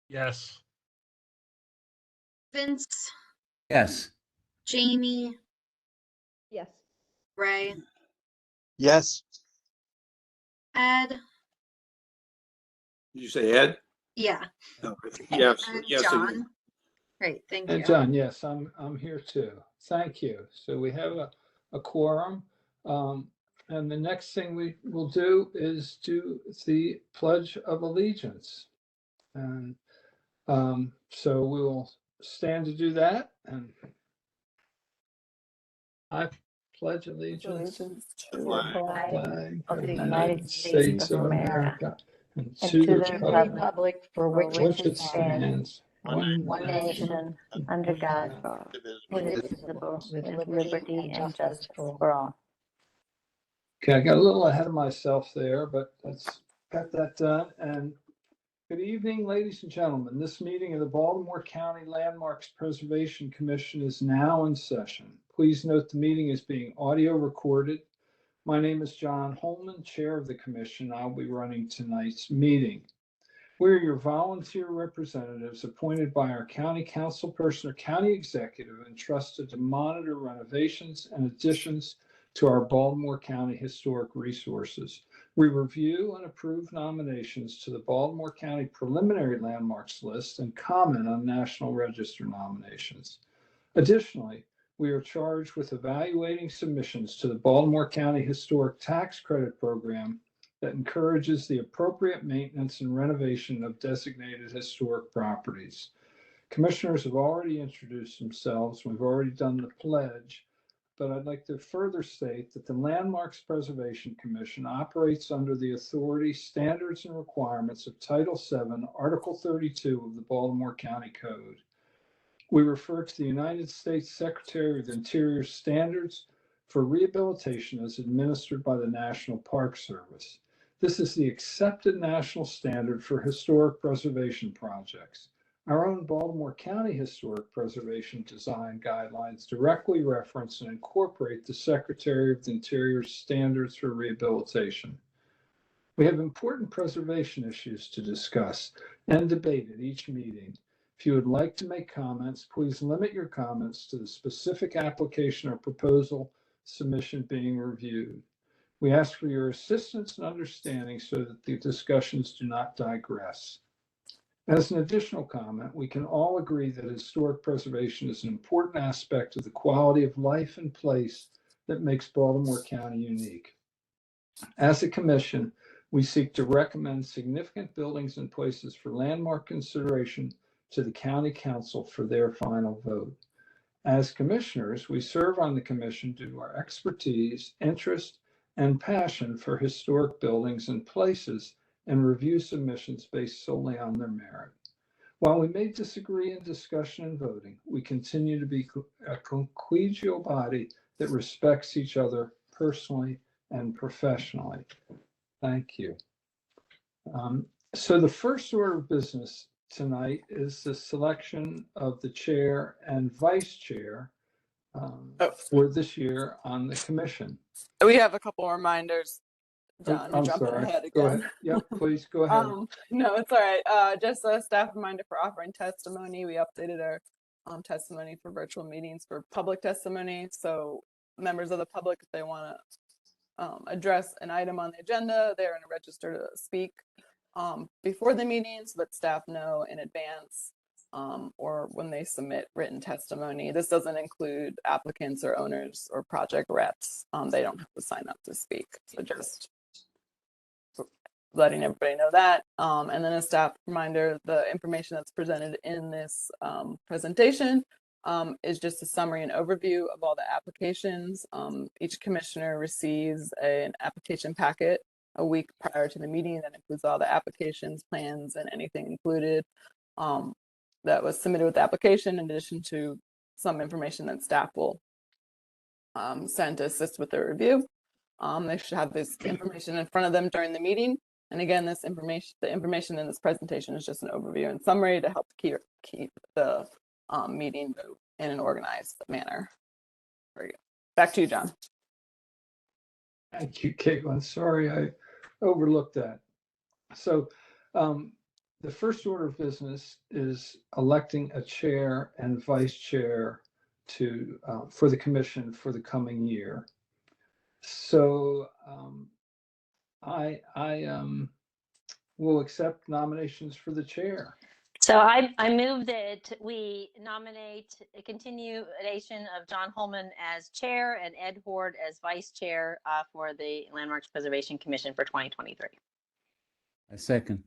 Yes. Vince, Yes. Jamie, Yes. Ray, Yes. Ed. Did you say Ed? Yeah. Okay. Yes. And Yes. John. Great, thank you. And John, yes, I'm here too. Thank you. So we have a quorum. And the next thing we will do is do the Pledge of Allegiance. And so we will stand to do that. And I pledge allegiance to The The flag flag flag of the United States of America and and to the the republic republic for which it stands, one nation, under God, indivisible, with liberty and justice for all. Okay, I got a little ahead of myself there, but let's got that done. And good evening, ladies and gentlemen. This meeting of the Baltimore County Landmarks Preservation Commission is now in session. Please note the meeting is being audio recorded. My name is John Holman, Chair of the Commission. I'll be running tonight's meeting. We're your volunteer representatives appointed by our county councilperson or county executive and trusted to monitor renovations and additions to our Baltimore County historic resources. We review and approve nominations to the Baltimore County Preliminary Landmarks List and comment on National Register nominations. Additionally, we are charged with evaluating submissions to the Baltimore County Historic Tax Credit Program that encourages the appropriate maintenance and renovation of designated historic properties. Commissioners have already introduced themselves. We've already done the pledge, but I'd like to further state that the Landmarks Preservation Commission operates under the authority, standards, and requirements of Title VII, Article 32 of the Baltimore County Code. We refer to the United States Secretary of the Interior standards for rehabilitation as administered by the National Park Service. This is the accepted national standard for historic preservation projects. Our own Baltimore County Historic Preservation Design Guidelines directly reference and incorporate the Secretary of the Interior's standards for rehabilitation. We have important preservation issues to discuss and debate at each meeting. If you would like to make comments, please limit your comments to the specific application or proposal submission being reviewed. We ask for your assistance and understanding so that the discussions do not digress. As an additional comment, we can all agree that historic preservation is an important aspect of the quality of life and place that makes Baltimore County unique. As a commission, we seek to recommend significant buildings and places for landmark consideration to the County Council for their final vote. As commissioners, we serve on the commission due to our expertise, interest, and passion for historic buildings and places and review submissions based solely on their merit. While we may disagree in discussion and voting, we continue to be a collegial body that respects each other personally and professionally. Thank you. So the first order of business tonight is the selection of the chair and vice chair for this year on the commission. We have a couple reminders. John, I'm jumping sorry. ahead Go again. ahead. Yep, please go ahead. No, it's all right. Just a staff reminder for offering testimony. We updated our testimony for virtual meetings for public testimony. So members of the public, if they want to address an item on the agenda, they're in a register to speak before the meeting so that staff know in advance or when they submit written testimony. This doesn't include applicants or owners or project reps. They don't have to sign up to speak. So just letting everybody know that. And then a staff reminder, the information that's presented in this presentation is just a summary and overview of all the applications. Each commissioner receives an application packet a week prior to the meeting that includes all the applications, plans, and anything included that was submitted with the application, in addition to some information that staff will send to assist with the review. They should have this information in front of them during the meeting. And again, the information in this presentation is just an overview and summary to help keep the meeting in an organized manner. Very good. Back to you, John. Thank you, Caitlin. Sorry, I overlooked that. So the the first order of business is electing a chair and vice chair to, for the commission for the coming year. So I will accept nominations for the chair. So I move that we nominate a continuation of John Holman as chair and Ed Horde as vice chair for the Landmarks Preservation Commission for 2023. A second.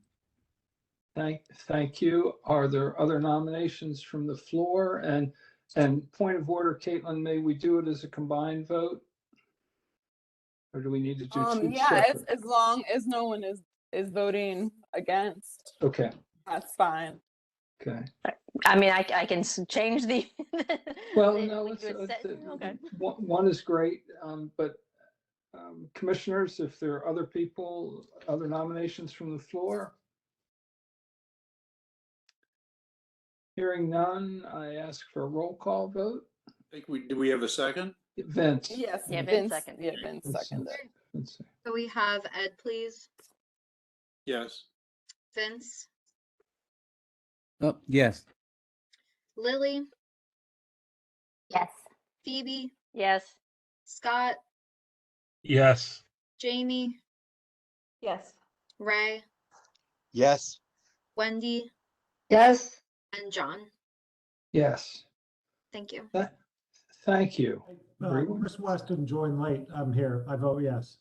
Thank you. Are there other nominations from the floor? And point of order, Caitlin, may we do it as a combined vote? Or do we need to do two Yeah, separate? as long as no one is voting against, Okay, that's fine. okay. I mean, I can change the. Well, the- no, we it's, do a set- okay. one is great, but commissioners, if there are other people, other nominations from the floor? Hearing none, I ask for a roll call vote. Do we have a second? Vince. Yes, Yeah, Vince Vince, seconded. yeah, Vince seconded. Vince. So we have Ed, please. Yes. Vince, Oh, yes. Lily, Yes. Phoebe, Yes. Scott, Yes. Jamie, Yes. Ray, Yes. Wendy, Yes. and John. Yes, Thank you. thank you. Chris Weston joined late. I'm here. I vote yes.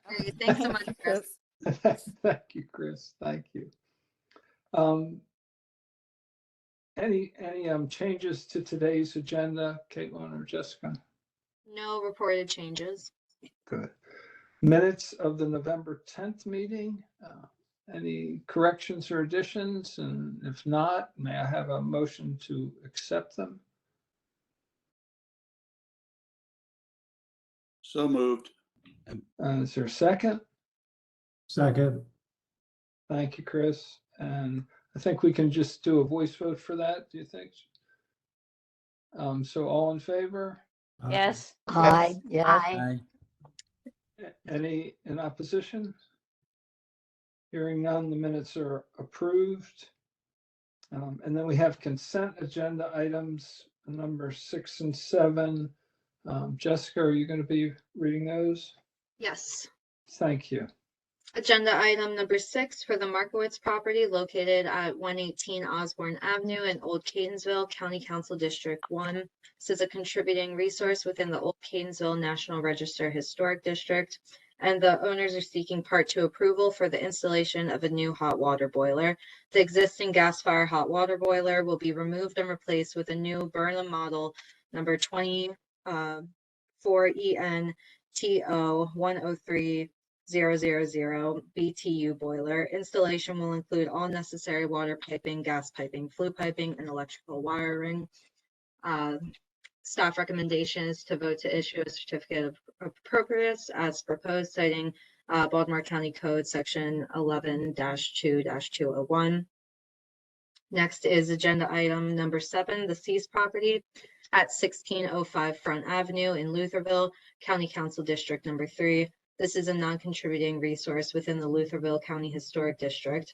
Great. Thanks so much, Chris. Thank you, Chris. Thank you. Any changes to today's agenda, Caitlin or Jessica? No reported changes. Good. Minutes of the November 10th meeting. Any corrections or additions? And if not, may I have a motion to accept them? So moved. Is there a second? Second. Thank you, Chris. And I think we can just do a voice vote for that. Do you think? So all in favor? Yes. Aye. Yes. Aye. Any in opposition? Hearing none, the minutes are approved. And then we have consent agenda items, number 6 and 7. Jessica, are you going to be reading those? Yes. Thank you. Agenda item number 6 for the Markowitz property located at 118 Osborne Avenue in Old Catonsville, County Council District 1. This is a contributing resource within the Old Catonsville National Register Historic District. And the owners are seeking Part 2 approval for the installation of a new hot water boiler. The existing gas fire hot water boiler will be removed and replaced with a new Burnham model number 24EN-TO-103 000 BTU boiler. Installation will include all necessary water piping, gas piping, flue piping, and electrical wiring. Staff recommendation is to vote to issue a certificate of appropriateness as proposed, citing Baltimore County Code Section 11-2-201. Next is agenda item number 7, the seized property at 1605 Front Avenue in Lutherville, County Council District number 3. This is a non-contributing resource within the Lutherville County Historic District,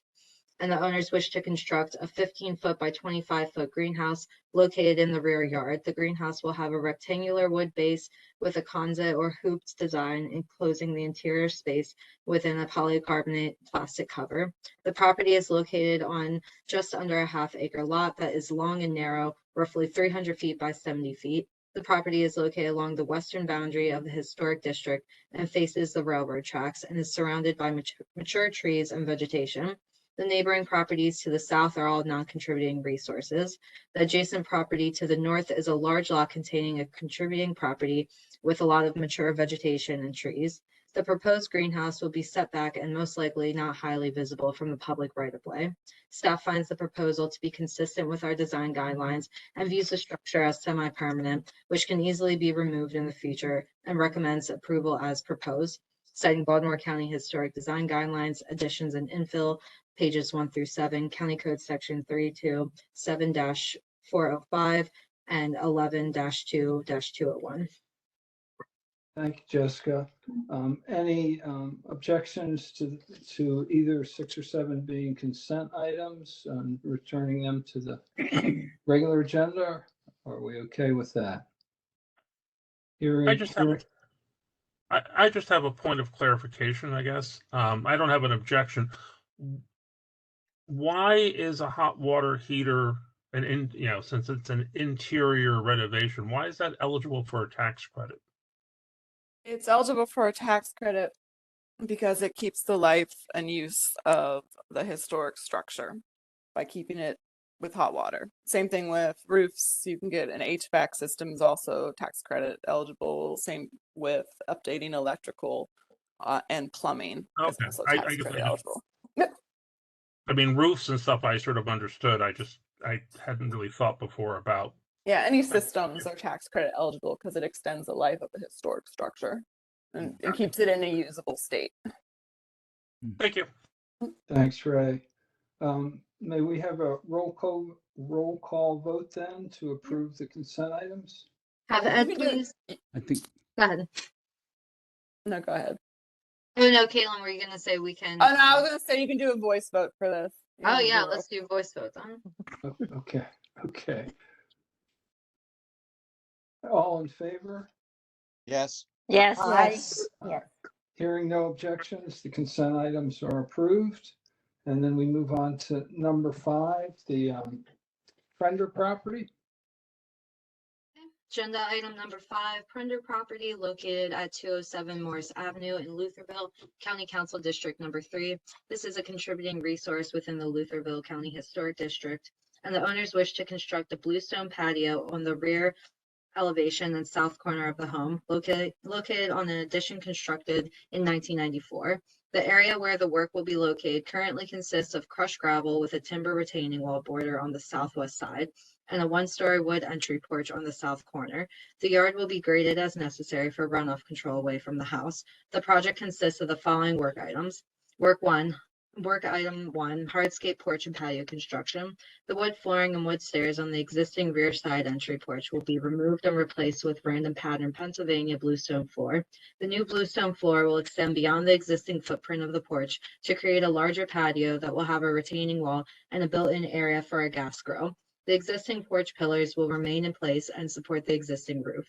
and the owners wish to construct a 15-foot by 25-foot greenhouse located in the rear yard. The greenhouse will have a rectangular wood base with a conza or hooped design enclosing the interior space within a polycarbonate plastic cover. The property is located on just under a half-acre lot that is long and narrow, roughly 300 feet by 70 feet. The property is located along the western boundary of the historic district and faces the railroad tracks and is surrounded by mature trees and vegetation. The neighboring properties to the south are all non-contributing resources. The adjacent property to the north is a large lot containing a contributing property with a lot of mature vegetation and trees. The proposed greenhouse will be set back and most likely not highly visible from the public right-of-way. Staff finds the proposal to be consistent with our design guidelines and views the structure as semi-permanent, which can easily be removed in the future, and recommends approval as proposed, citing Baltimore County Historic Design Guidelines, additions and infill, pages 1 through 7, County Code Section 327-405 and 11-2-201. Thank you, Jessica. Any objections to either 6 or 7 being consent items and returning them to the regular agenda? Are we okay with that? I just have, I just have a point of clarification, I guess. I don't have an objection. Why is a hot water heater since it's an interior renovation, why is that eligible for a tax credit? It's eligible for a tax credit because it keeps the life and use of the historic structure by keeping it with hot water. Same thing with roofs. You can get an HVAC system is also tax credit eligible. Same with updating electrical and plumbing is Okay, also I tax guess credit I just, eligible. Yep. I mean, roofs and stuff I sort of understood. I hadn't really thought before about. Yeah, any systems are tax credit eligible because it extends the life of a historic structure and keeps it in a usable state. Thank you. Thanks, Ray. May we have a roll call vote then to approve the consent items? Have You Ed, can do it. please. I think, Go ahead. No, go ahead. Oh, no, Caitlin, were you gonna say we can? Oh no, I was gonna say you can do a voice vote for this. You don't Oh, have to yeah, do a let's do voice vote then. Okay. All in favor? Yes. Yes. Yes. Yes. Hearing no objections, the consent items are approved. And then we move on to number 5, the Friender property. Agenda item number 5, Prender property located at 207 Morris Avenue in Lutherville, County Council District number 3. This is a contributing resource within the Lutherville County Historic District, and the owners wish to construct a bluestone patio on the rear elevation and south corner of the home, located on an addition constructed in 1994. The area where the work will be located currently consists of crushed gravel with a timber retaining wall border on the southwest side and a one-story wood entry porch on the south corner. The yard will be graded as necessary for runoff control away from the house. The project consists of the following work items. Work item 1, hardscape porch and patio construction. The wood flooring and wood stairs on the existing rear side entry porch will be removed and replaced with random pattern Pennsylvania bluestone floor. The new bluestone floor will extend beyond the existing footprint of the porch to create a larger patio that will have a retaining wall and a built-in area for a gas grill. The existing porch pillars will remain in place and support the existing roof.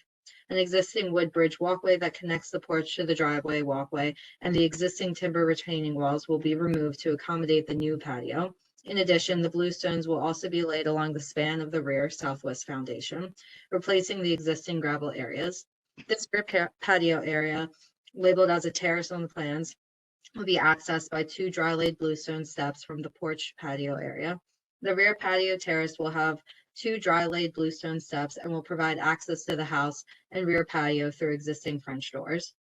An existing wood bridge walkway that connects the porch to the driveway walkway and the existing timber retaining walls will be removed to accommodate the new patio. In addition, the bluestones will also be laid along the span of the rear southwest foundation, replacing the existing gravel areas. This rear patio area, labeled as a terrace on the plans, will be accessed by 2 dry-laid bluestone steps from the porch patio area. The rear patio terrace will have 2 dry-laid bluestone steps and will provide access to the house and rear patio through existing French doors.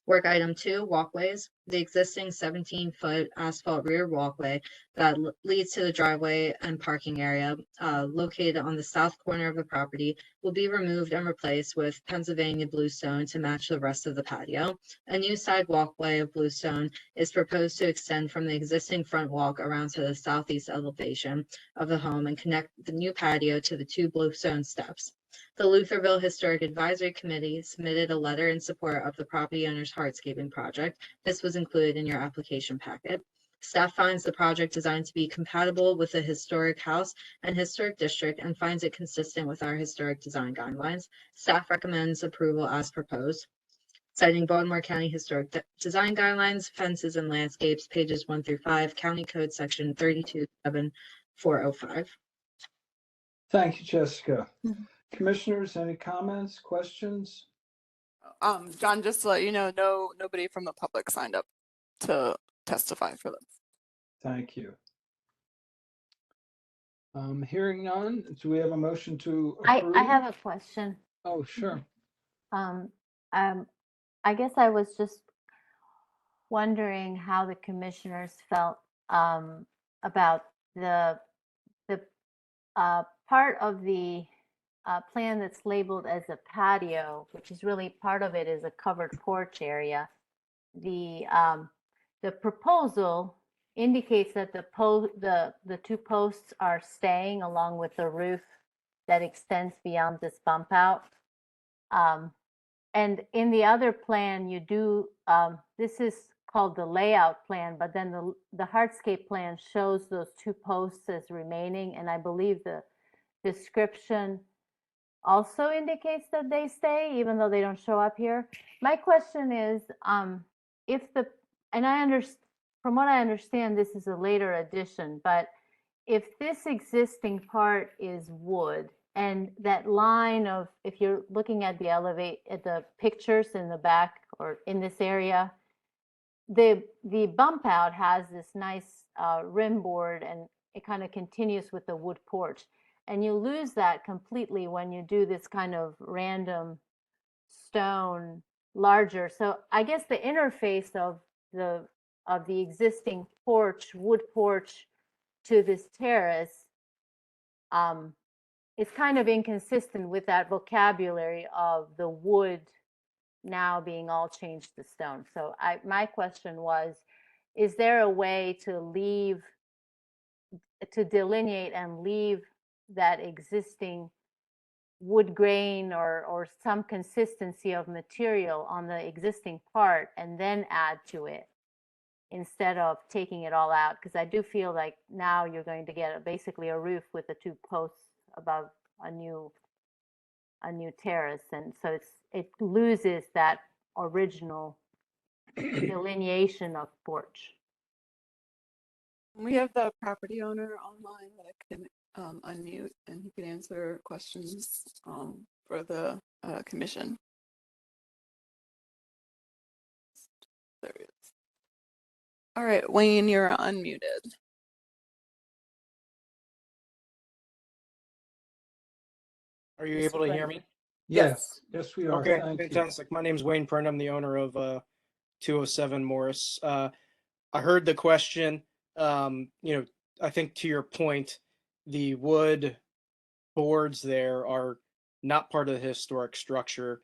Work item 2, walkways. The existing 17-foot asphalt rear walkway that leads to the driveway and parking area located on the south corner of the property will be removed and replaced with Pennsylvania bluestone to match the rest of the patio. A new side walkway of bluestone is proposed to extend from the existing front walk around to the southeast elevation of the home and connect the new patio to the 2 bluestone steps. The Lutherville Historic Advisory Committee submitted a letter in support of the property owner's hardscaping project. This was included in your application packet. Staff finds the project designed to be compatible with the historic house and historic district and finds it consistent with our historic design guidelines. Staff recommends approval as proposed. Citing Baltimore County Historic Design Guidelines, Fences and Landscapes, pages 1 through 5, County Code Section 327-405. Thank you, Jessica. Commissioners, any comments, questions? John, just to let you know, nobody from the public signed up to testify for this. Thank you. Hearing none, do we have a motion to approve? I have a question. Oh, sure. I guess I was just wondering how the commissioners felt about the part of the plan that's labeled as a patio, which is really part of it is a covered porch area. The proposal indicates that the 2 posts are staying along with the roof that extends beyond this bump out. And in the other plan, you do, this is called the layout plan, but then the hardscape plan shows those two posts as remaining. And I believe the description also indicates that they stay, even though they don't show up here. My question is, if the, and I understand, from what I understand, this is a later addition, but if this existing part is wood and that line of, if you're looking at the at the pictures in the back or in this area, the bump out has this nice rim board and it kind of continues with the wood porch. And you lose that completely when you do this kind of random stone larger. So I guess the interface of the existing porch, wood porch, to this terrace is kind of inconsistent with that vocabulary of the wood now being all changed to stone. So my question was, is there a way to delineate and leave that existing wood grain or some consistency of material on the existing part and then add to it instead of taking it all out? Because I do feel like now you're going to get basically a roof with the two posts above a new terrace, and so it loses that original delineation of porch. We have the property owner online that I can unmute, and he can answer questions for the commission. There he is. All right, Wayne, you're unmuted. Are you Mr. able to hear Brennan. me? Yes, yes, we are. Okay, Thank you. fantastic. My name's Wayne Print. I'm the owner of 207 Morris. I heard the question. I think to your point, the wood boards there are not part of the historic structure.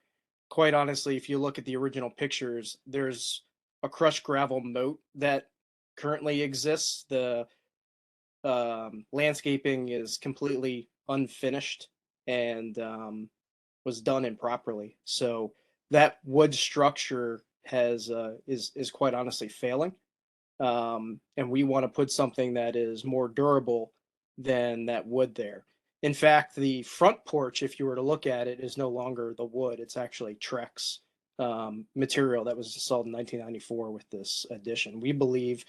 Quite honestly, if you look at the original pictures, there's a crushed gravel moat that currently exists. The landscaping is completely unfinished and was done improperly. So that wood structure is quite honestly failing. And we want to put something that is more durable than that wood there. In fact, the front porch, if you were to look at it, is no longer the wood. It's actually Trex material that was installed in 1994 with this addition. We believe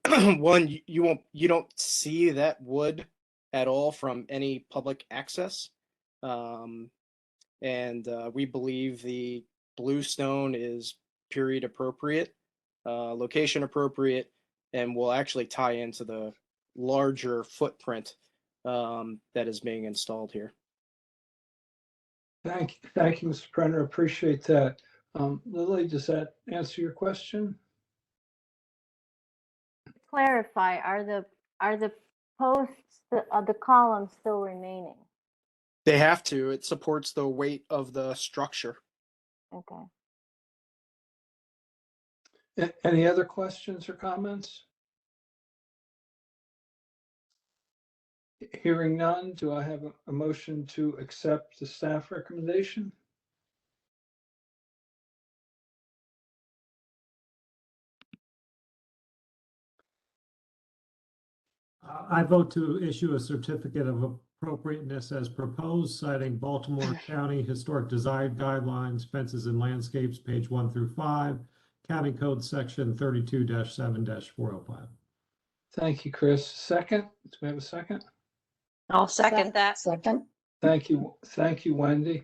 one, you don't see that wood at all from any public access. And we believe the bluestone is period appropriate, location appropriate, and will actually tie into the larger footprint that is being installed here. Thank you, Mr. Brenner. Appreciate that. Lily, does that answer your question? Clarify, are the posts, the columns still remaining? They have to. It supports the weight of the structure. Okay. Any other questions or comments? Hearing none, do I have a motion to accept the staff recommendation? I vote to issue a certificate of appropriateness as proposed, citing Baltimore County Historic Design Guidelines, Fences and Landscapes, page 1 through 5, County Code Section 32-7-405. Thank you, Chris. Second, do we have a second? I'll second that. Second. Thank you, Wendy.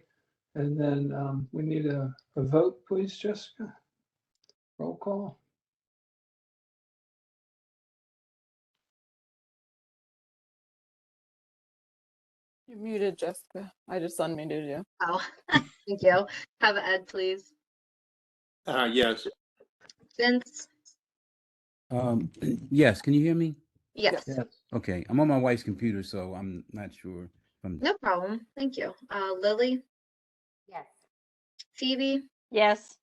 And then we need a vote, please, Jessica. Roll call. You're muted, Jessica. I just unmuted you. Oh, thank you. Have Ed, please. Yes. Vince? Yes, can you hear me? Yes. Yes. Okay, I'm on my wife's computer, so I'm not sure. No problem. Thank you. Lily? Yes. Phoebe? Yes.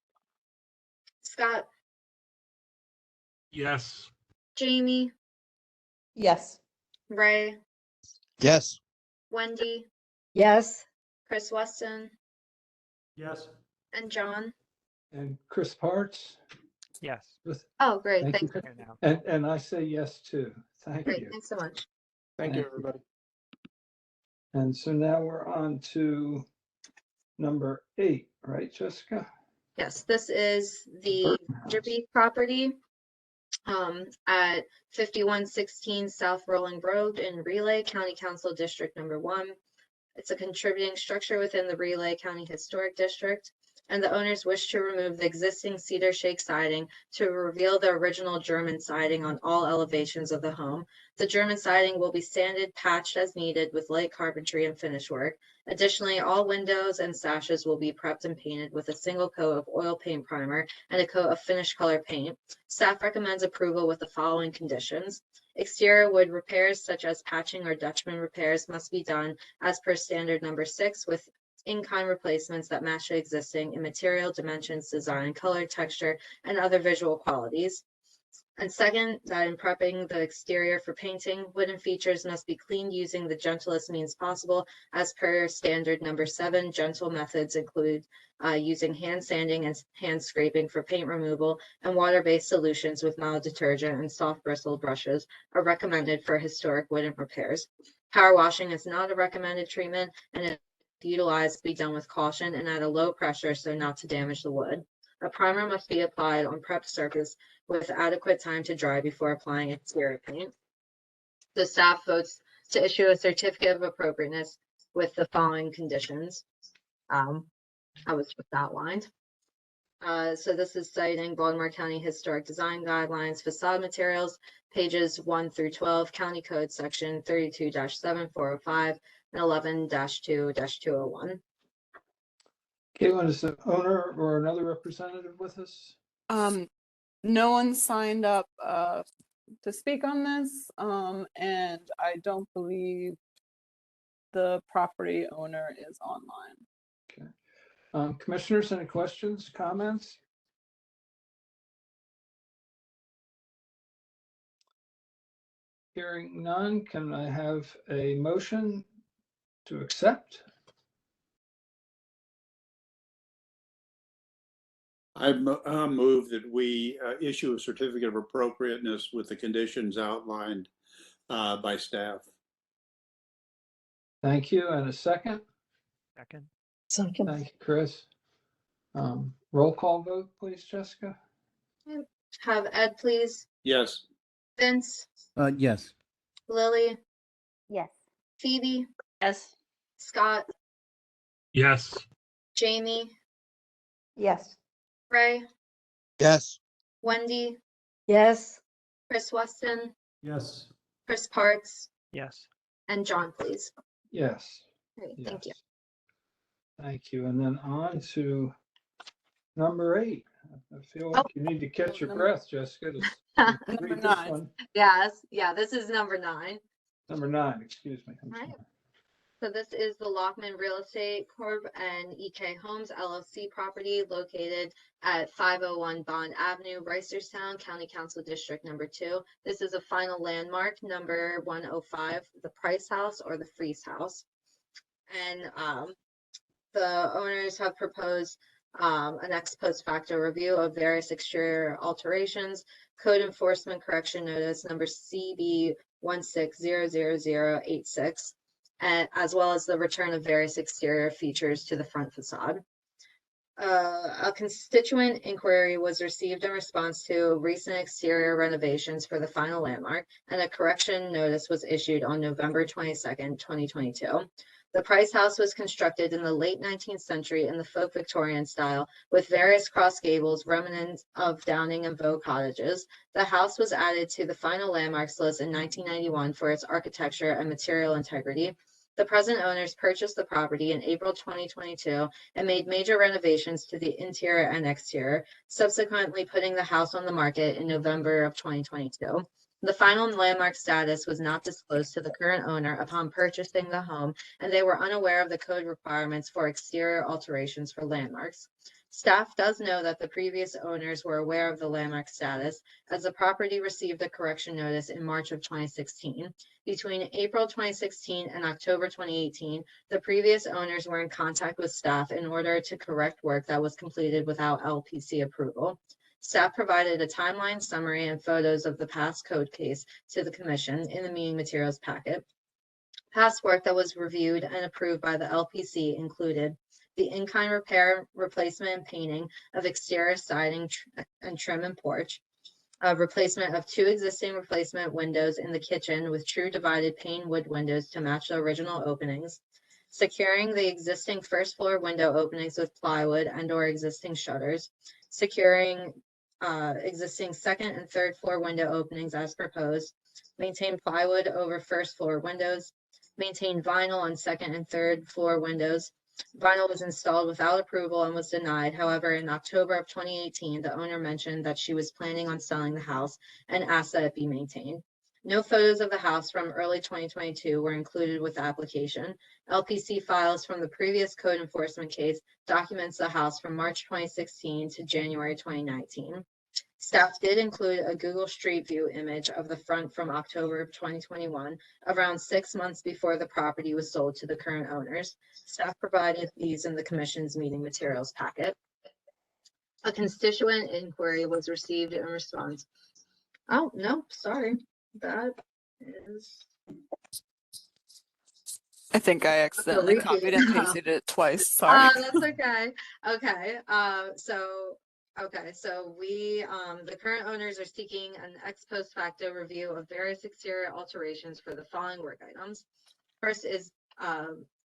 Scott? Yes. Jamie? Yes. Ray? Yes. Wendy? Yes. Chris Weston? Yes. And John? and Chris Parts. Yes. With, Oh, great. thank you. Thanks. Here now. And I say yes too. Thank Great. you. Thanks so much. Thank Thank you, you. everybody. And so now we're on to number 8, right, Jessica? Yes, this is the Burton House. Derby property at 5116 South Rolling Road in Relay, County Council District Number 1. It's a contributing structure within the Relay County Historic District, and the owners wish to remove the existing cedar shake siding to reveal the original German siding on all elevations of the home. The German siding will be sanded, patched as needed with light carpentry and finish work. Additionally, all windows and sashes will be prepped and painted with a single coat of oil paint primer and a coat of finish color paint. Staff recommends approval with the following conditions. Exterior wood repairs such as patching or Dutchman repairs must be done as per standard number 6 with in-kind replacements that match the existing in material, dimensions, design, color, texture, and other visual qualities. And second, that in prepping the exterior for painting, wooden features must be cleaned using the gentlest means possible as per standard number 7. Gentle methods include using hand sanding and hand scraping for paint removal, and water-based solutions with mild detergent and soft bristle brushes are recommended for historic wooden repairs. Power washing is not a recommended treatment, and if utilized, be done with caution and at a low pressure so not to damage the wood. A primer must be applied on prepped surface with adequate time to dry before applying exterior paint. The staff votes to issue a certificate of appropriateness with the following conditions. I was just outlined. So this is citing Baltimore County Historic Design Guidelines, facade materials, pages 1 through 12, County Code Section 32-7, 405, and 11-2-201. Caitlin, is the owner or another representative with us? No one signed up to speak on this, and I don't believe the property owner is online. Okay. Commissioners, any questions, comments? Hearing none, can I have a motion to accept? I move that we issue a certificate of appropriateness with the conditions outlined by staff. Thank you. And a second? Second. Second. Thank you, Chris. Roll call vote, please, Jessica? Have Ed, please. Yes. Vince, Yes. Lily, Yes. Phoebe, Yes. Scott, Yes. Jamie, Yes. Ray, Yes. Wendy, Yes. Chris Weston, Yes. Chris Parts, Yes. and John, please. Yes. Great, thank you. Yes. Thank you. And then on to number 8. I feel like you need to catch your breath, Jessica, to Number read this 9. one. Yes, yeah, this is number 9. Number 9, excuse me. I'm All right. sorry. So this is the Lockman Real Estate Corp. and EK Homes LLC property located at 501 Bond Avenue, Reisterstown, County Council District Number 2. This is a final landmark, number 105, the Price House or the Freeze House. And the owners have proposed an ex post facto review of various exterior alterations, code enforcement correction notice number CB 16000086, as well as the return of various exterior features to the front facade. A constituent inquiry was received in response to recent exterior renovations for the final landmark, and a correction notice was issued on November 22nd, 2022. The Price House was constructed in the late 19th century in the folk Victorian style, with various cross gables remnants of Downing and Vaux cottages. The house was added to the final landmarks list in 1991 for its architecture and material integrity. The present owners purchased the property in April 2022 and made major renovations to the interior and exterior, subsequently putting the house on the market in November of 2022. The final landmark status was not disclosed to the current owner upon purchasing the home, and they were unaware of the code requirements for exterior alterations for landmarks. Staff does know that the previous owners were aware of the landmark status, as the property received a correction notice in March of 2016. Between April 2016 and October 2018, the previous owners were in contact with staff in order to correct work that was completed without LPC approval. Staff provided a timeline summary and photos of the past code case to the commission in the meeting materials packet. Past work that was reviewed and approved by the LPC included the in-kind repair, replacement, and painting of exterior siding and trim and porch, a replacement of 2 existing replacement windows in the kitchen with true divided pane wood windows to match the original openings, securing the existing first floor window openings with plywood and/or existing shutters, securing existing second and third floor window openings as proposed, maintain plywood over first floor windows, maintain vinyl on second and third floor windows. Vinyl was installed without approval and was denied. However, in October of 2018, the owner mentioned that she was planning on selling the house and asked that it be maintained. No photos of the house from early 2022 were included with the application. LPC files from the previous code enforcement case documents the house from March 2016 to January 2019. Staff did include a Google Street View image of the front from October of 2021, around 6 months before the property was sold to the current owners. Staff provided these in the commission's meeting materials packet. A constituent inquiry was received in response. Oh, no, sorry. That is. I think I accidentally repeat copied it and now. pasted it twice. Sorry. That's okay. Okay. So we, the current owners are seeking an ex post facto review of various exterior alterations for the following work items. First is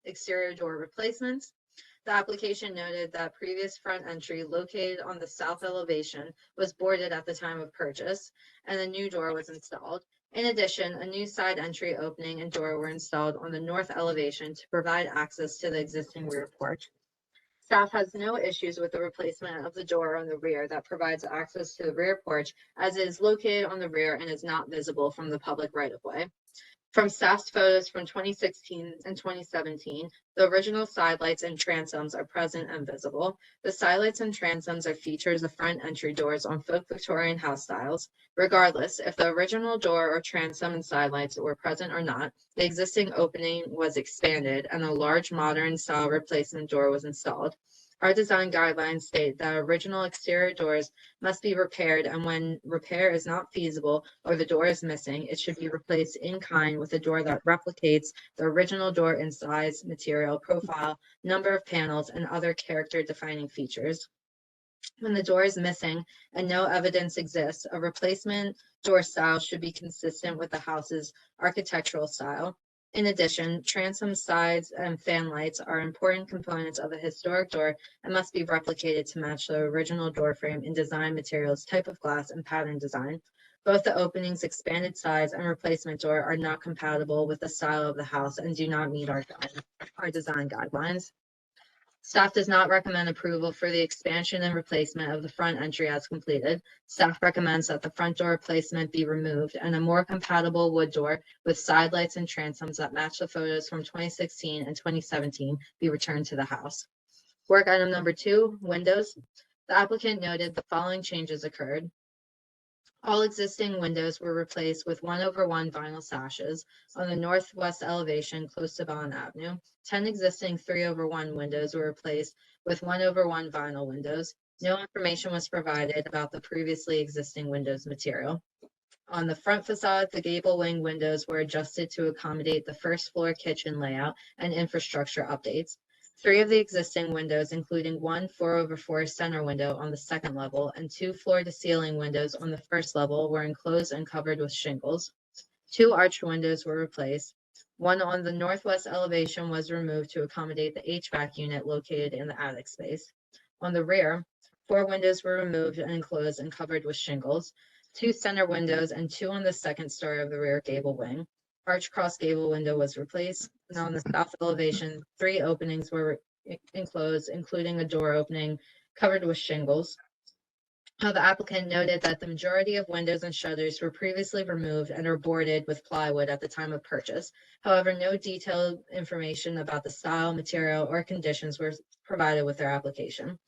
exterior door replacements. The application noted that previous front entry located on the south elevation was boarded at the time of purchase, and a new door was installed. In addition, a new side entry opening and door were installed on the north elevation to provide access to the existing rear porch. Staff has no issues with the replacement of the door on the rear that provides access to the rear porch, as it is located on the rear and is not visible from the public right-of-way. From staff's photos from 2016 and 2017, the original side lights and transoms are present and visible. The side lights and transoms are features of front entry doors on folk Victorian house styles. Regardless, if the original door or transom and side lights were present or not, the existing opening was expanded and a large modern style replacement door was installed. Our design guidelines state that original exterior doors must be repaired, and when repair is not feasible or the door is missing, it should be replaced in kind with a door that replicates the original door in size, material, profile, number of panels, and other character defining features. When the door is missing and no evidence exists, a replacement door style should be consistent with the house's architectural style. In addition, transom sides and fan lights are important components of a historic door and must be replicated to match the original door frame in design materials, type of glass, and pattern design. Both the opening's expanded size and replacement door are not compatible with the style of the house and do not meet our design guidelines. Staff does not recommend approval for the expansion and replacement of the front entry as completed. Staff recommends that the front door replacement be removed and a more compatible wood door with side lights and transoms that match the photos from 2016 and 2017 be returned to the house. Work item number 2, windows. The applicant noted the following changes occurred. All existing windows were replaced with 1/1 vinyl sashes on the northwest elevation close to Bond Avenue. 10 existing 3/1 windows were replaced with 1/1 vinyl windows. No information was provided about the previously existing windows material. On the front facade, the gable wing windows were adjusted to accommodate the first floor kitchen layout and infrastructure updates. 3 of the existing windows, including one 4/4 center window on the second level and 2 floor-to-ceiling windows on the first level, were enclosed and covered with shingles. 2 arched windows were replaced. One on the northwest elevation was removed to accommodate the HVAC unit located in the attic space. On the rear, 4 windows were removed and enclosed and covered with shingles. 2 center windows and 2 on the second story of the rear gable wing. Arch cross gable window was replaced, and on the south elevation, 3 openings were enclosed, including a door opening covered with shingles. The applicant noted that the majority of windows and shutters were previously removed and are boarded with plywood at the time of purchase. However, no detailed information about the style, material, or conditions were provided with their application.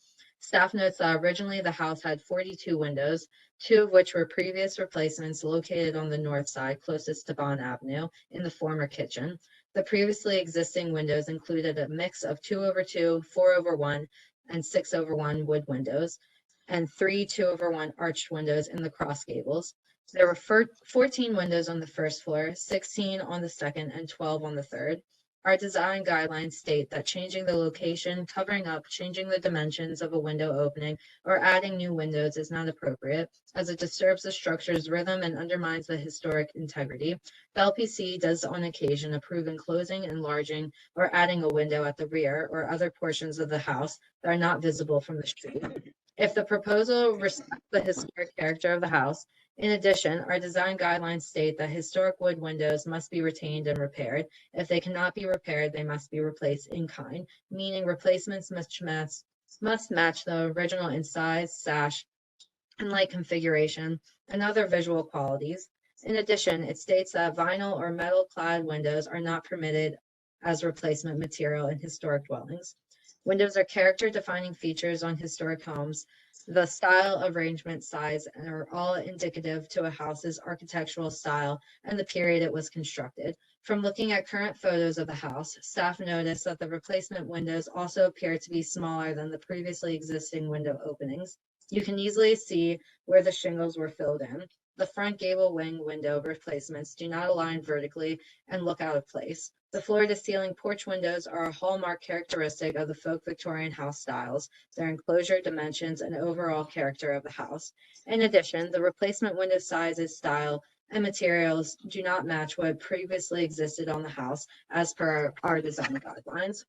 Staff notes that originally the house had 42 windows, 2 of which were previous replacements located on the north side closest to Bond Avenue in the former kitchen. The previously existing windows included a mix of 2/2, 4/1, and 6/1 wood windows, and 3 2/1 arched windows in the cross gables. There were 14 windows on the first floor, 16 on the second, and 12 on the third. Our design guidelines state that changing the location, covering up, changing the dimensions of a window opening, or adding new windows is not appropriate, as it disturbs the structure's rhythm and undermines the historic integrity. The LPC does on occasion approve enclosing, enlarging, or adding a window at the rear or other portions of the house that are not visible from the street. If the proposal respects the historic character of the house, in addition, our design guidelines state that historic wood windows must be retained and repaired. If they cannot be repaired, they must be replaced in kind, meaning replacements must match the original in size, sash, and light configuration, and other visual qualities. In addition, it states that vinyl or metal-clad windows are not permitted as replacement material in historic dwellings. Windows are character-defining features on historic homes. The style, arrangement, size are all indicative to a house's architectural style and the period it was constructed. From looking at current photos of the house, staff noticed that the replacement windows also appear to be smaller than the previously existing window openings. You can easily see where the shingles were filled in. The front gable wing window replacements do not align vertically and look out of place. The floor-to-ceiling porch windows are a hallmark characteristic of the folk Victorian house styles, their enclosure dimensions, and overall character of the house. In addition, the replacement window sizes, style, and materials do not match what previously existed on the house as per our design guidelines.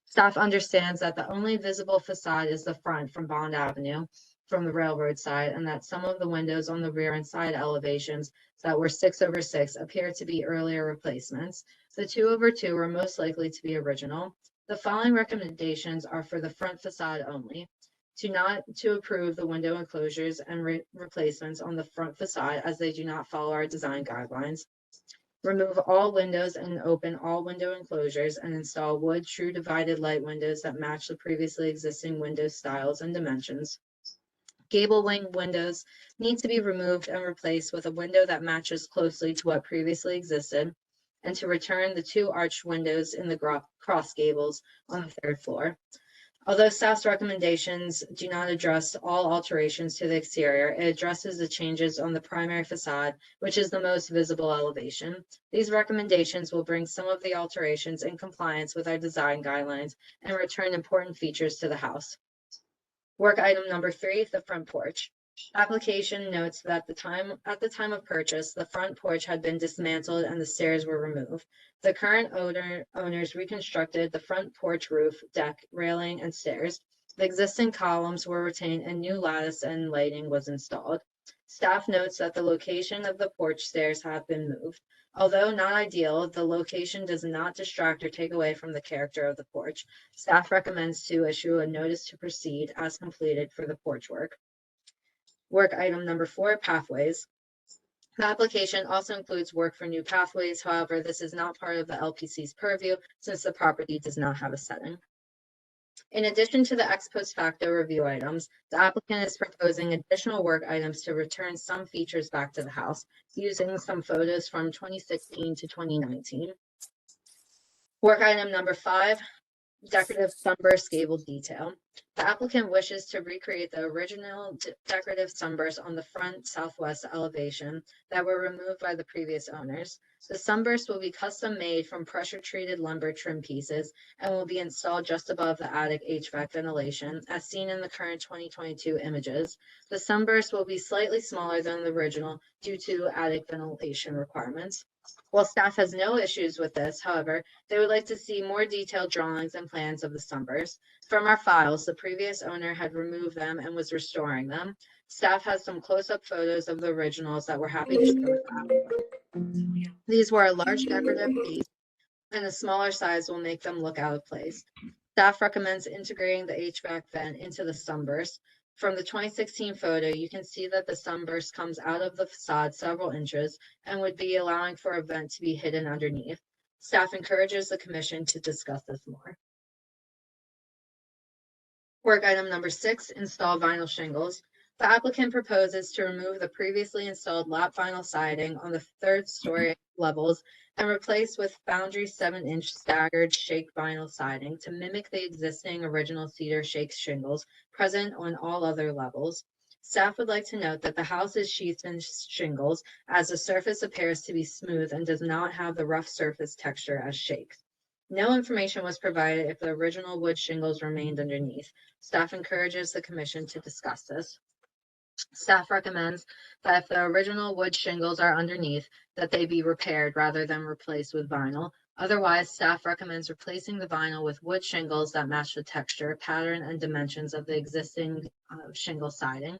Staff understands that the only visible facade is the front from Bond Avenue from the railroad side, and that some of the windows on the rear and side elevations that were 6/6 appear to be earlier replacements. The 2/2 were most likely to be original. The following recommendations are for the front facade only. To approve the window enclosures and replacements on the front facade as they do not follow our design guidelines. Remove all windows and open all window enclosures and install wood true divided light windows that match the previously existing window styles and dimensions. Gable wing windows need to be removed and replaced with a window that matches closely to what previously existed, and to return the 2 arched windows in the cross gables on the 3rd floor. Although staff's recommendations do not address all alterations to the exterior, it addresses the changes on the primary facade, which is the most visible elevation. These recommendations will bring some of the alterations in compliance with our design guidelines and return important features to the house. Work item number 3, the front porch. Application notes that at the time of purchase, the front porch had been dismantled and the stairs were removed. The current owners reconstructed the front porch roof, deck, railing, and stairs. The existing columns were retained and new lattice and lighting was installed. Staff notes that the location of the porch stairs have been moved. Although not ideal, the location does not distract or take away from the character of the porch. Staff recommends to issue a notice to proceed as completed for the porch work. Work item number 4, pathways. The application also includes work for new pathways. However, this is not part of the LPC's purview since the property does not have a setting. In addition to the ex post facto review items, the applicant is proposing additional work items to return some features back to the house, using some photos from 2016 to 2019. Work item number 5, decorative sunburst gable detail. The applicant wishes to recreate the original decorative sunbursts on the front southwest elevation that were removed by the previous owners. The sunburst will be custom made from pressure treated lumber trim pieces and will be installed just above the attic HVAC ventilation as seen in the current 2022 images. The sunburst will be slightly smaller than the original due to attic ventilation requirements. While staff has no issues with this, however, they would like to see more detailed drawings and plans of the sunburst. From our files, the previous owner had removed them and was restoring them. Staff has some close-up photos of the originals that we're happy to show. These were a large decorative piece, and a smaller size will make them look out of place. Staff recommends integrating the HVAC vent into the sunburst. From the 2016 photo, you can see that the sunburst comes out of the facade several inches and would be allowing for a vent to be hidden underneath. Staff encourages the commission to discuss this more. Work item number 6, install vinyl shingles. The applicant proposes to remove the previously installed lap vinyl siding on the third story levels and replace with boundary 7-inch staggered shake vinyl siding to mimic the existing original cedar shake shingles present on all other levels. Staff would like to note that the house is sheathed in shingles as the surface appears to be smooth and does not have the rough surface texture as shakes. No information was provided if the original wood shingles remained underneath. Staff encourages the commission to discuss this. Staff recommends that if the original wood shingles are underneath, that they be repaired rather than replaced with vinyl. Otherwise, staff recommends replacing the vinyl with wood shingles that match the texture, pattern, and dimensions of the existing shingle siding.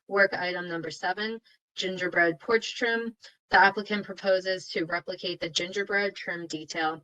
Work item number 7, gingerbread porch trim. The applicant proposes to replicate the gingerbread trim detail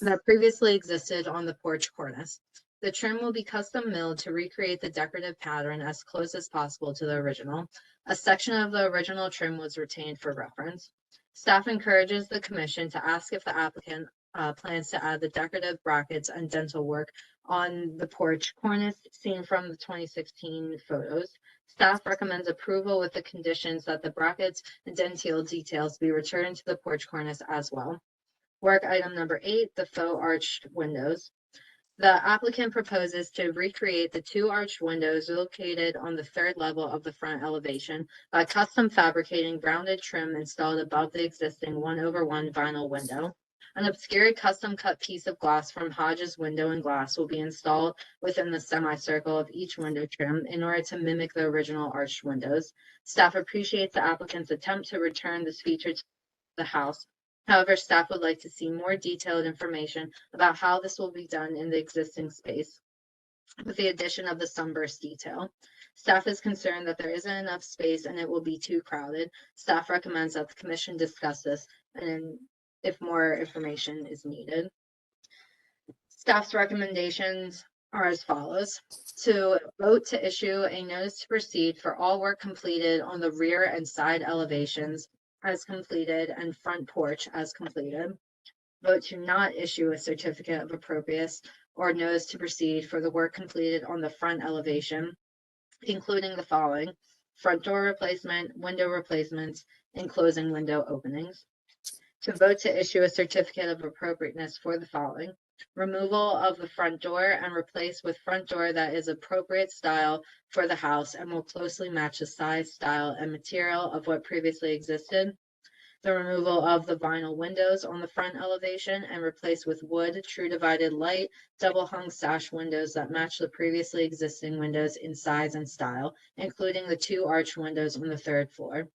that previously existed on the porch cornice. The trim will be custom milled to recreate the decorative pattern as close as possible to the original. A section of the original trim was retained for reference. Staff encourages the commission to ask if the applicant plans to add the decorative brackets and dental work on the porch cornice seen from the 2016 photos. Staff recommends approval with the conditions that the brackets and dentil details be returned to the porch cornice as well. Work item number 8, the faux arched windows. The applicant proposes to recreate the 2 arched windows located on the 3rd level of the front elevation by custom fabricating rounded trim installed above the existing 1/1 vinyl window. An obscured custom cut piece of glass from Hodges Window and Glass will be installed within the semicircle of each window trim in order to mimic the original arched windows. Staff appreciates the applicant's attempt to return this feature to the house. However, staff would like to see more detailed information about how this will be done in the existing space with the addition of the sunburst detail. Staff is concerned that there isn't enough space and it will be too crowded. Staff recommends that the commission discuss this and if more information is needed. Staff's recommendations are as follows. To vote to issue a notice to proceed for all work completed on the rear and side elevations as completed and front porch as completed. Vote to not issue a certificate of appropriateness or notice to proceed for the work completed on the front elevation, including the following: front door replacement, window replacements, and closing window openings. To vote to issue a certificate of appropriateness for the following: removal of the front door and replace with front door that is appropriate style for the house and will closely match the size, style, and material of what previously existed. The removal of the vinyl windows on the front elevation and replace with wood, true divided light, double hung sash windows that match the previously existing windows in size and style, including the 2 arch windows on the 3rd floor.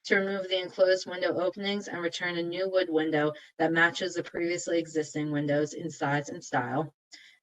To remove the enclosed window openings and return a new wood window that matches the previously existing windows in size and style.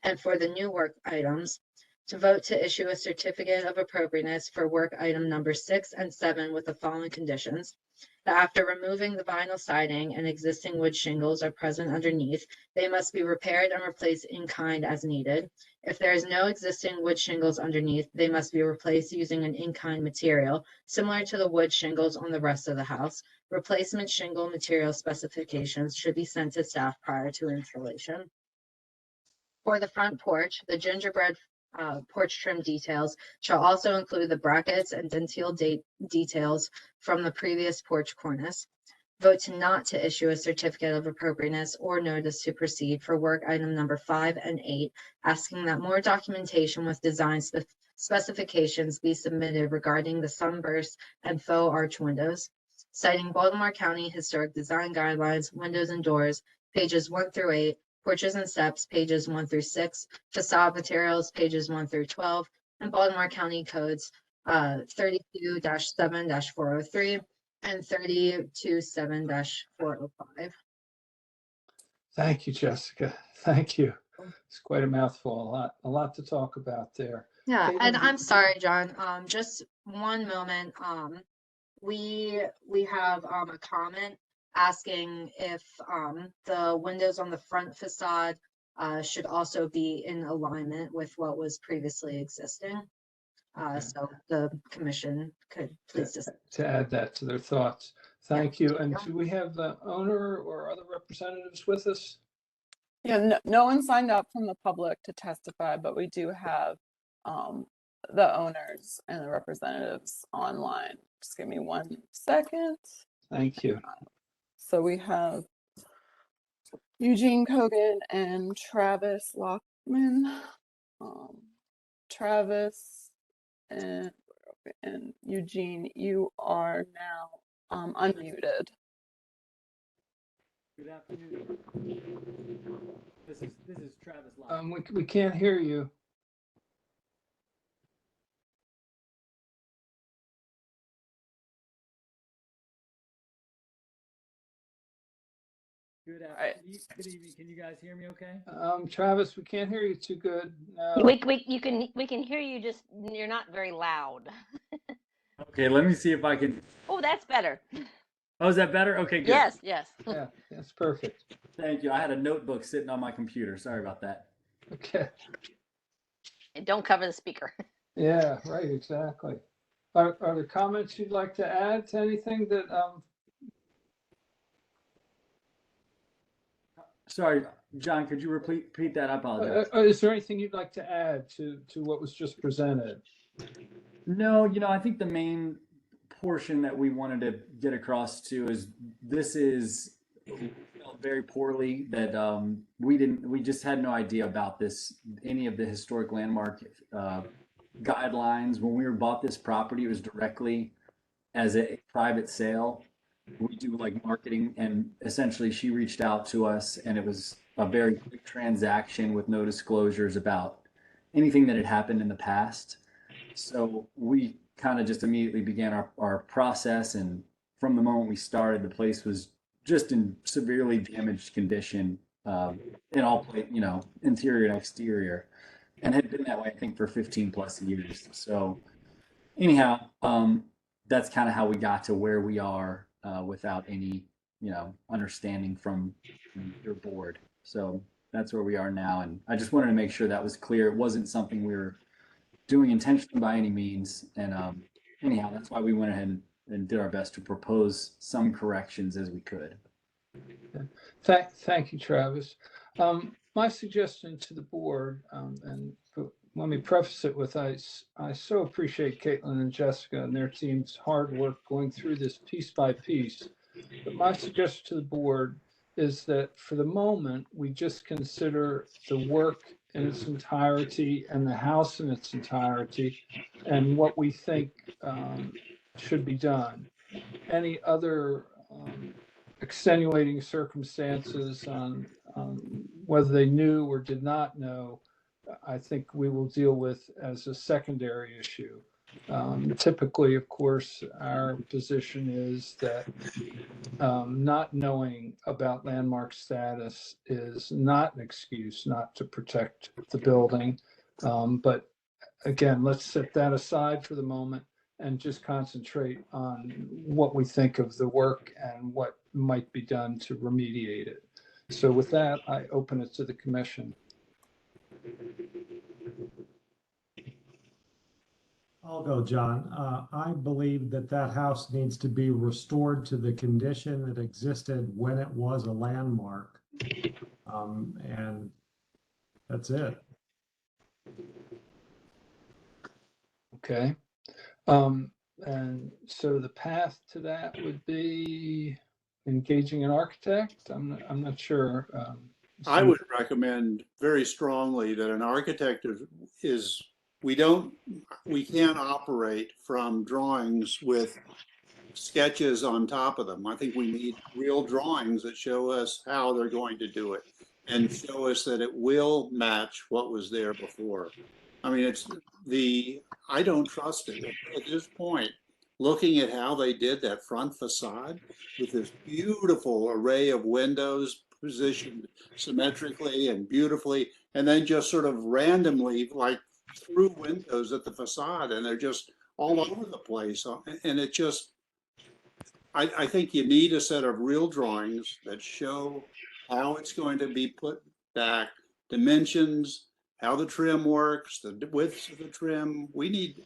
And for the new work items, to vote to issue a certificate of appropriateness for work item number 6 and 7 with the following conditions: that after removing the vinyl siding and existing wood shingles are present underneath, they must be repaired and replaced in kind as needed. If there is no existing wood shingles underneath, they must be replaced using an in-kind material similar to the wood shingles on the rest of the house. Replacement shingle material specifications should be sent to staff prior to installation. For the front porch, the gingerbread porch trim details shall also include the brackets and dentil details from the previous porch cornice. Vote to not to issue a certificate of appropriateness or notice to proceed for work item number 5 and 8, asking that more documentation with design specifications be submitted regarding the sunburst and faux arch windows. Citing Baltimore County Historic Design Guidelines, Windows and Doors, pages 1 through 8, Porches and Steps, pages 1 through 6, Facade Materials, pages 1 through 12, and Baltimore County Codes 32-7-403 and 32-7-405. Thank you, Jessica. Thank you. It's quite a mouthful, a lot to talk about there. Yeah, Caitlin, and I'm sorry, John, just one moment. We have a comment asking if the windows on the front facade should also be in alignment with what was previously existing. So the commission could please just to add that to their thoughts. Thank you. And do we have the owner or other representatives with us? Yeah, no one signed up from the public to testify, but we do have the owners and the representatives online. Just give me 1 second. Thank you. So we have Eugene Kogan and Travis Lockman. Travis and Eugene, you are now unmuted. Good afternoon. This is Travis Locke. We can't hear you. Good Right. afternoon. Good evening. Can you guys hear me okay? Travis, we can't hear you too good. No. We can hear you, just you're not very loud. Okay, let me see if I can. Oh, that's better. Oh, is that better? Okay, good. Yes, yes. Yeah, that's perfect. Thank you. I had a notebook sitting on my computer. Sorry about that. Okay. And don't cover the speaker. Yeah, right, exactly. Are there comments you'd like to add to anything that, Sorry, John, could you repeat that? I apologize. is there anything you'd like to add to what was just presented? No, I think the main portion that we wanted to get across to is this is felt very poorly that we just had no idea about any of the historic landmark guidelines. When we bought this property, it was directly as a private sale. We do like marketing, and essentially she reached out to us, and it was a very quick transaction with no disclosures about anything that had happened in the past. So we kind of just immediately began our process, and from the moment we started, the place was just in severely damaged condition, in all, interior and exterior, and had been that way, I think, for 15 plus years. So anyhow, that's kind of how we got to where we are, without any, understanding from your board. So that's where we are now. And I just wanted to make sure that was clear. It wasn't something we were doing intentionally by any means. And anyhow, that's why we went ahead and did our best to propose some corrections as we could. Thank you, Travis. My suggestion to the board, and let me preface it with, I so appreciate Caitlin and Jessica and their team's hard work going through this piece by piece. But my suggestion to the board is that for the moment, we just consider the work in its entirety and the house in its entirety and what we think should be done. Any other extenuating circumstances on whether they knew or did not know, I think we will deal with as a secondary issue. Typically, of course, our position is that not knowing about landmark status is not an excuse not to protect the building. But again, let's set that aside for the moment and just concentrate on what we think of the work and what might be done to remediate it. So with that, I open it to the commission. I'll go, John. I believe that house needs to be restored to the condition that existed when it was a landmark. And that's it. Okay. And so the path to that would be engaging an architect. I'm not sure. I would recommend very strongly that an architect we can't operate from drawings with sketches on top of them. I think we need real drawings that show us how they're going to do it and show us that it will match what was there before. I mean, I don't trust it at this point. Looking at how they did that front facade with this beautiful array of windows positioned symmetrically and beautifully, and then just sort of randomly, like, through windows at the facade, and they're just all over the place. And it just, I think you need a set of real drawings that show how it's going to be put back, dimensions, how the trim works, the widths of the trim. We need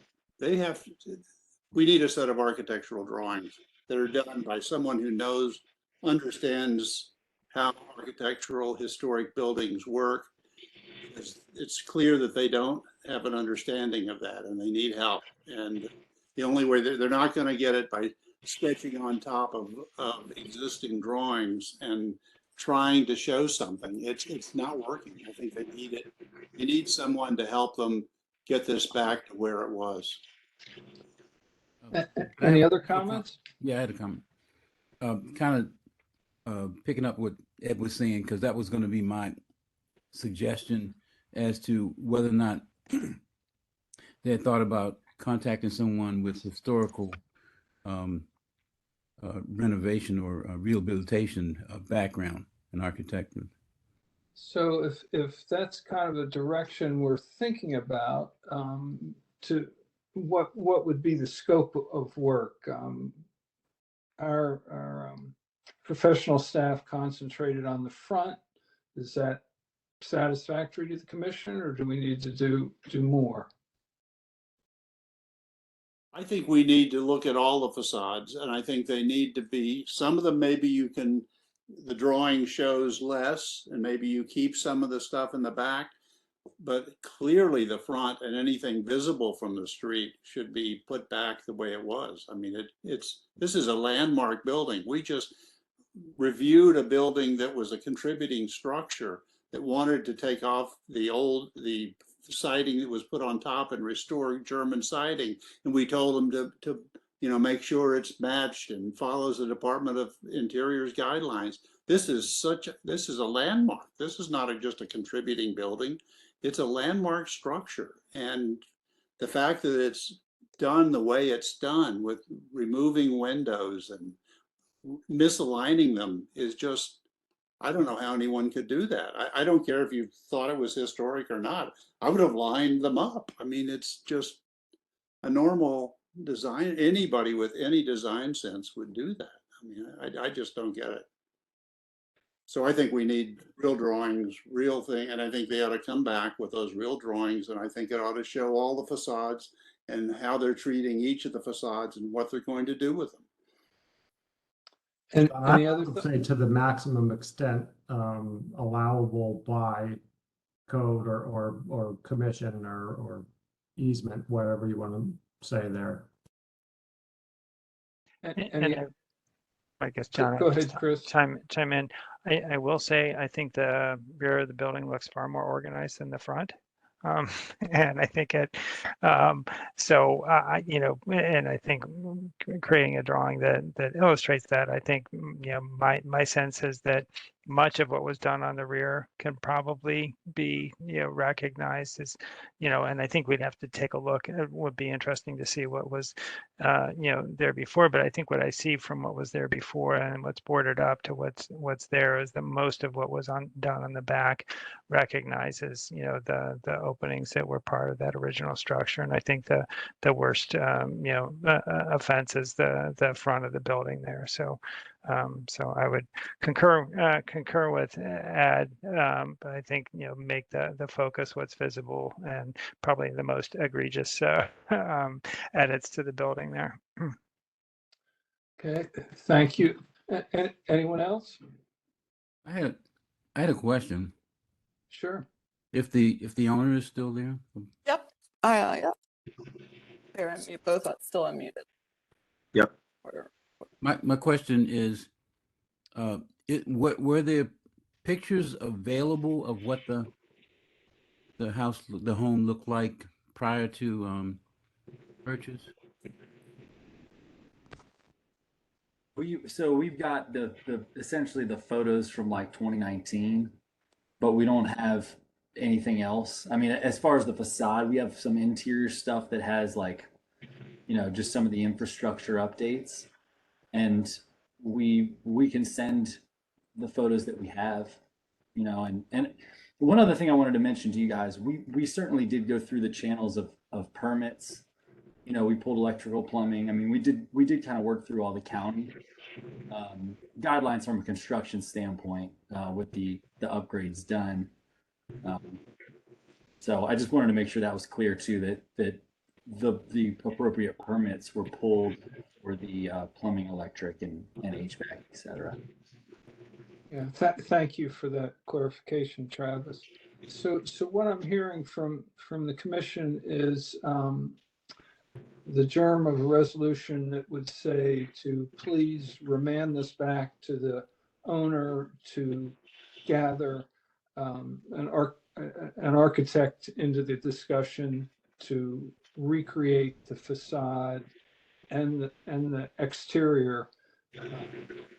a set of architectural drawings that are done by someone who understands how architectural historic buildings work. It's clear that they don't. have an understanding of that, and they need help. And the only way they're not going to get it by sketching on top of existing drawings and trying to show something. It's not working. I think they need it. They need someone to help them get this back to where it was. Any other comments? Yeah, I had a comment. Kind of picking up what Ed was saying, because that was going to be my suggestion as to whether or not they had thought about contacting someone with historical renovation or rehabilitation background in architecture. So if that's kind of the direction we're thinking about, to what would be the scope of work? Our professional staff concentrated on the front. Is that satisfactory to the commission, or do we need to do more? I think we need to look at all the facades, and I think they need to be, some of them maybe you can, the drawing shows less, and maybe you keep some of the stuff in the back, but clearly the front and anything visible from the street should be put back the way it was. I mean, this is a landmark building. We just reviewed a building that was a contributing structure that wanted to take off the siding that was put on top and restore German siding. And we told them to make sure it's matched and follows the Department of Interior's guidelines. This is a landmark. This is not just a contributing building. It's a landmark structure. And the fact that it's done the way it's done, with removing windows and misaligning them, is just, I don't know how anyone could do that. I don't care if you thought it was historic or not. I would have lined them up. I mean, it's just a normal design. Anybody with any design sense would do that. I mean, I just don't get it. So I think we need real drawings, real thing, and I think they ought to come back with those real drawings, and I think it ought to show all the facades and how they're treating each of the facades and what they're going to do with them. And any I other would say to the maximum extent allowable by code or commission or easement, whatever you want to say there. any, I guess, John, go ahead, Chris. chime in. I will say, I think the rear of the building looks far more organized than the front. And I think and I think creating a drawing that illustrates that, I think, my sense is that much of what was done on the rear can probably be, recognized as, and I think we'd have to take a look. It would be interesting to see what was, there before. But I think what I see from what was there before and what's boarded up to what's there is that most of what was done on the back recognizes, the openings that were part of that original structure. And I think the worst, offense is the front of the building there. So I would concur with Ed, but I think, make the focus what's visible and probably the most egregious edits to the building there. Okay, thank you. Anyone else? I had a question. Sure. If the owner is still there? Yep. Yep. They're both still unmuted. Yep. My question is, were there pictures available of what the home looked like prior to purchase? So we've got the essentially the photos from like 2019, but we don't have anything else. I mean, as far as the facade, we have some interior stuff that has like, just some of the infrastructure updates, and we can send the photos that we have, and one other thing I wanted to mention to you guys, we certainly did go through the channels of permits. We pulled electrical, plumbing. I mean, we did kind of work through all the county guidelines from a construction standpoint with the upgrades done. So I just wanted to make sure that was clear too, that the appropriate permits were pulled for the plumbing, electric, and HVAC, et cetera. Yeah, thank you for that clarification, Travis. So what I'm hearing from the commission is the germ of a resolution that would say to please remand this back to the owner to gather an architect into the discussion to recreate the facade and the exterior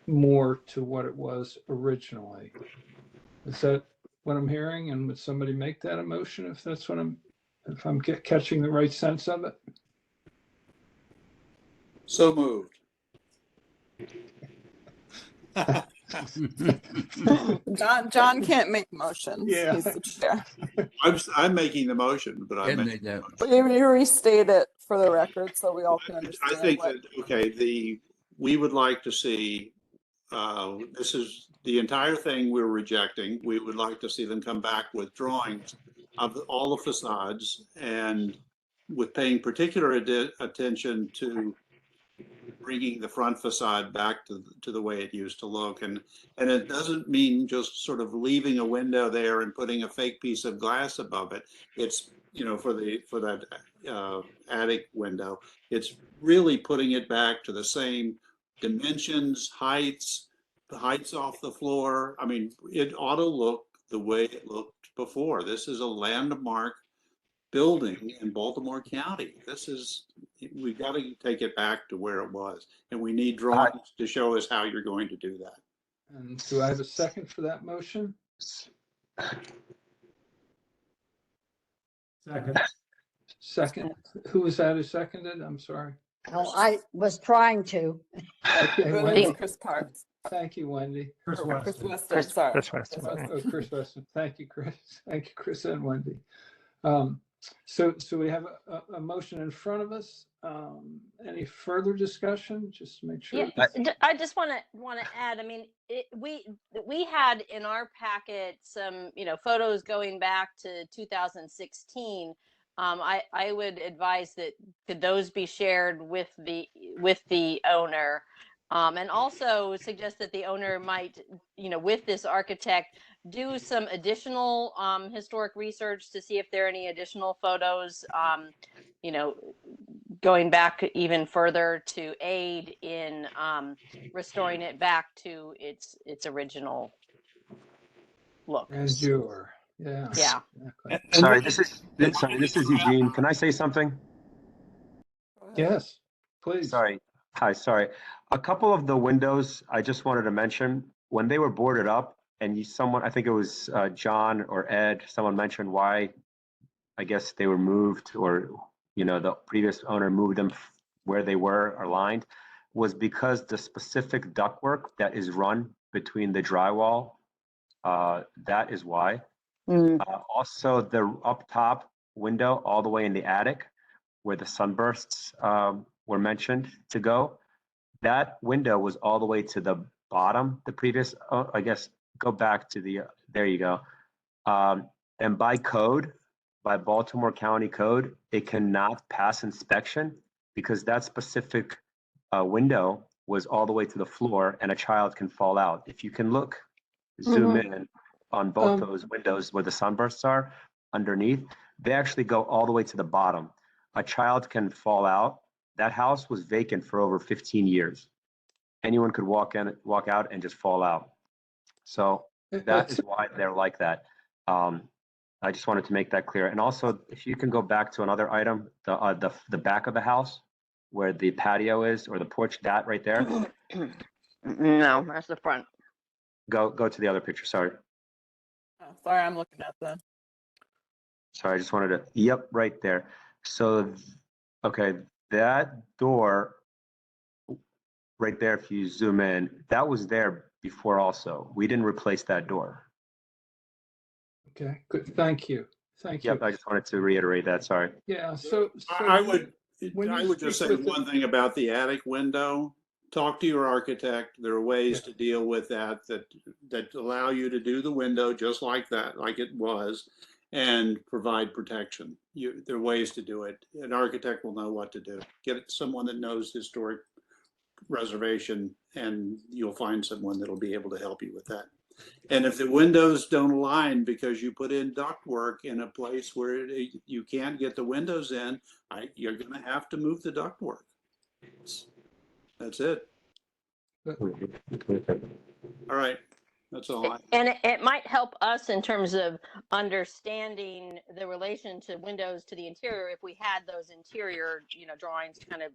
more to what it was originally. Is that what I'm hearing? And would somebody make that a motion if that's what if I'm catching the right sense of it? So moved. John can't make motions. Yeah. He's the chair. I'm making the motion, but Ed made that. But you restate it for the record so we all can I understand think what. that, okay, we would like to see, this is the entire thing we're rejecting. We would like to see them come back with drawings of all the facades and with paying particular attention to bringing the front facade back to the way it used to look. And it doesn't mean just sort of leaving a window there and putting a fake piece of glass above it. It's, you know, for that attic window, it's really putting it back to the same dimensions, heights, the heights off the floor. I mean, it ought to look the way it looked before. This is a landmark building in Baltimore County. We've got to take it back to where it was. And we need drawings to show us how you're going to do that. And do I have a second for that motion? Second. Second. Who was that who seconded? I'm sorry. Oh, I was trying to. Okay, It Wendy. was Chris Parks. Thank you, Wendy. Chris Or Chris Weston. Weston, sorry. Chris Weston. Chris Weston. Oh, Chris Weston. Thank you, Chris. Thank you, Chris and Wendy. So we have a motion in front of us. Any further discussion? Just to make sure. Yeah, I just want to add. I mean, we had in our packet some photos going back to 2016. I would advise that could those be shared with the owner, and also suggest that the owner might with this architect do some additional historic research to see if there are any additional photos going back even further to aid in restoring it back to its original look. Grandeur. Yeah. Yeah. Exactly. This is Eugene. Can I say something? Yes, please. Sorry. Hi, sorry. A couple of the windows I just wanted to mention, when they were boarded up and I think it was John or Ed, someone mentioned why I guess they were moved, or the previous owner moved them where they were aligned, was because the specific ductwork that is run between the drywall, that is why. Also, the up top window all the way in the attic where the sunbursts were mentioned to go, that window was all the way to the bottom. The previous, I guess, go back to there you go. And by Baltimore County code, it cannot pass inspection because that specific window was all the way to the floor and a child can fall out. If you can zoom in on both those windows where the sunbursts are underneath, they actually go all the way to the bottom. A child can fall out. That house was vacant for over 15 years. Anyone could walk out and just fall out. So that is why they're like that. I just wanted to make that clear. And also, if you can go back to another item, the back of the house where the patio is, or the porch, that right there. No, that's the front. Go to the other picture. Sorry. Oh, sorry, I'm looking at them. Sorry, I just wanted to. Yep, right there. So, okay, that door right there, if you zoom in, that was there before also. We didn't replace that door. Okay, good. Thank you. Thank you. Yep, I just wanted to reiterate that. Sorry. Yeah, so I would just speak say with one thing about the attic window. Talk to your architect. There are ways to deal with that allow you to do the window just like that, like it was, and provide protection. There are ways to do it. An architect will know what to do. Get someone that knows historic reservation, and you'll find someone that'll be able to help you with that. And if the windows don't align because you put in ductwork in a place where you can't get the windows in, you're going to have to move the ductwork. That's it. All right. That's all. And it might help us in terms of understanding the relation to windows to the interior if we had those interior, drawings to kind of,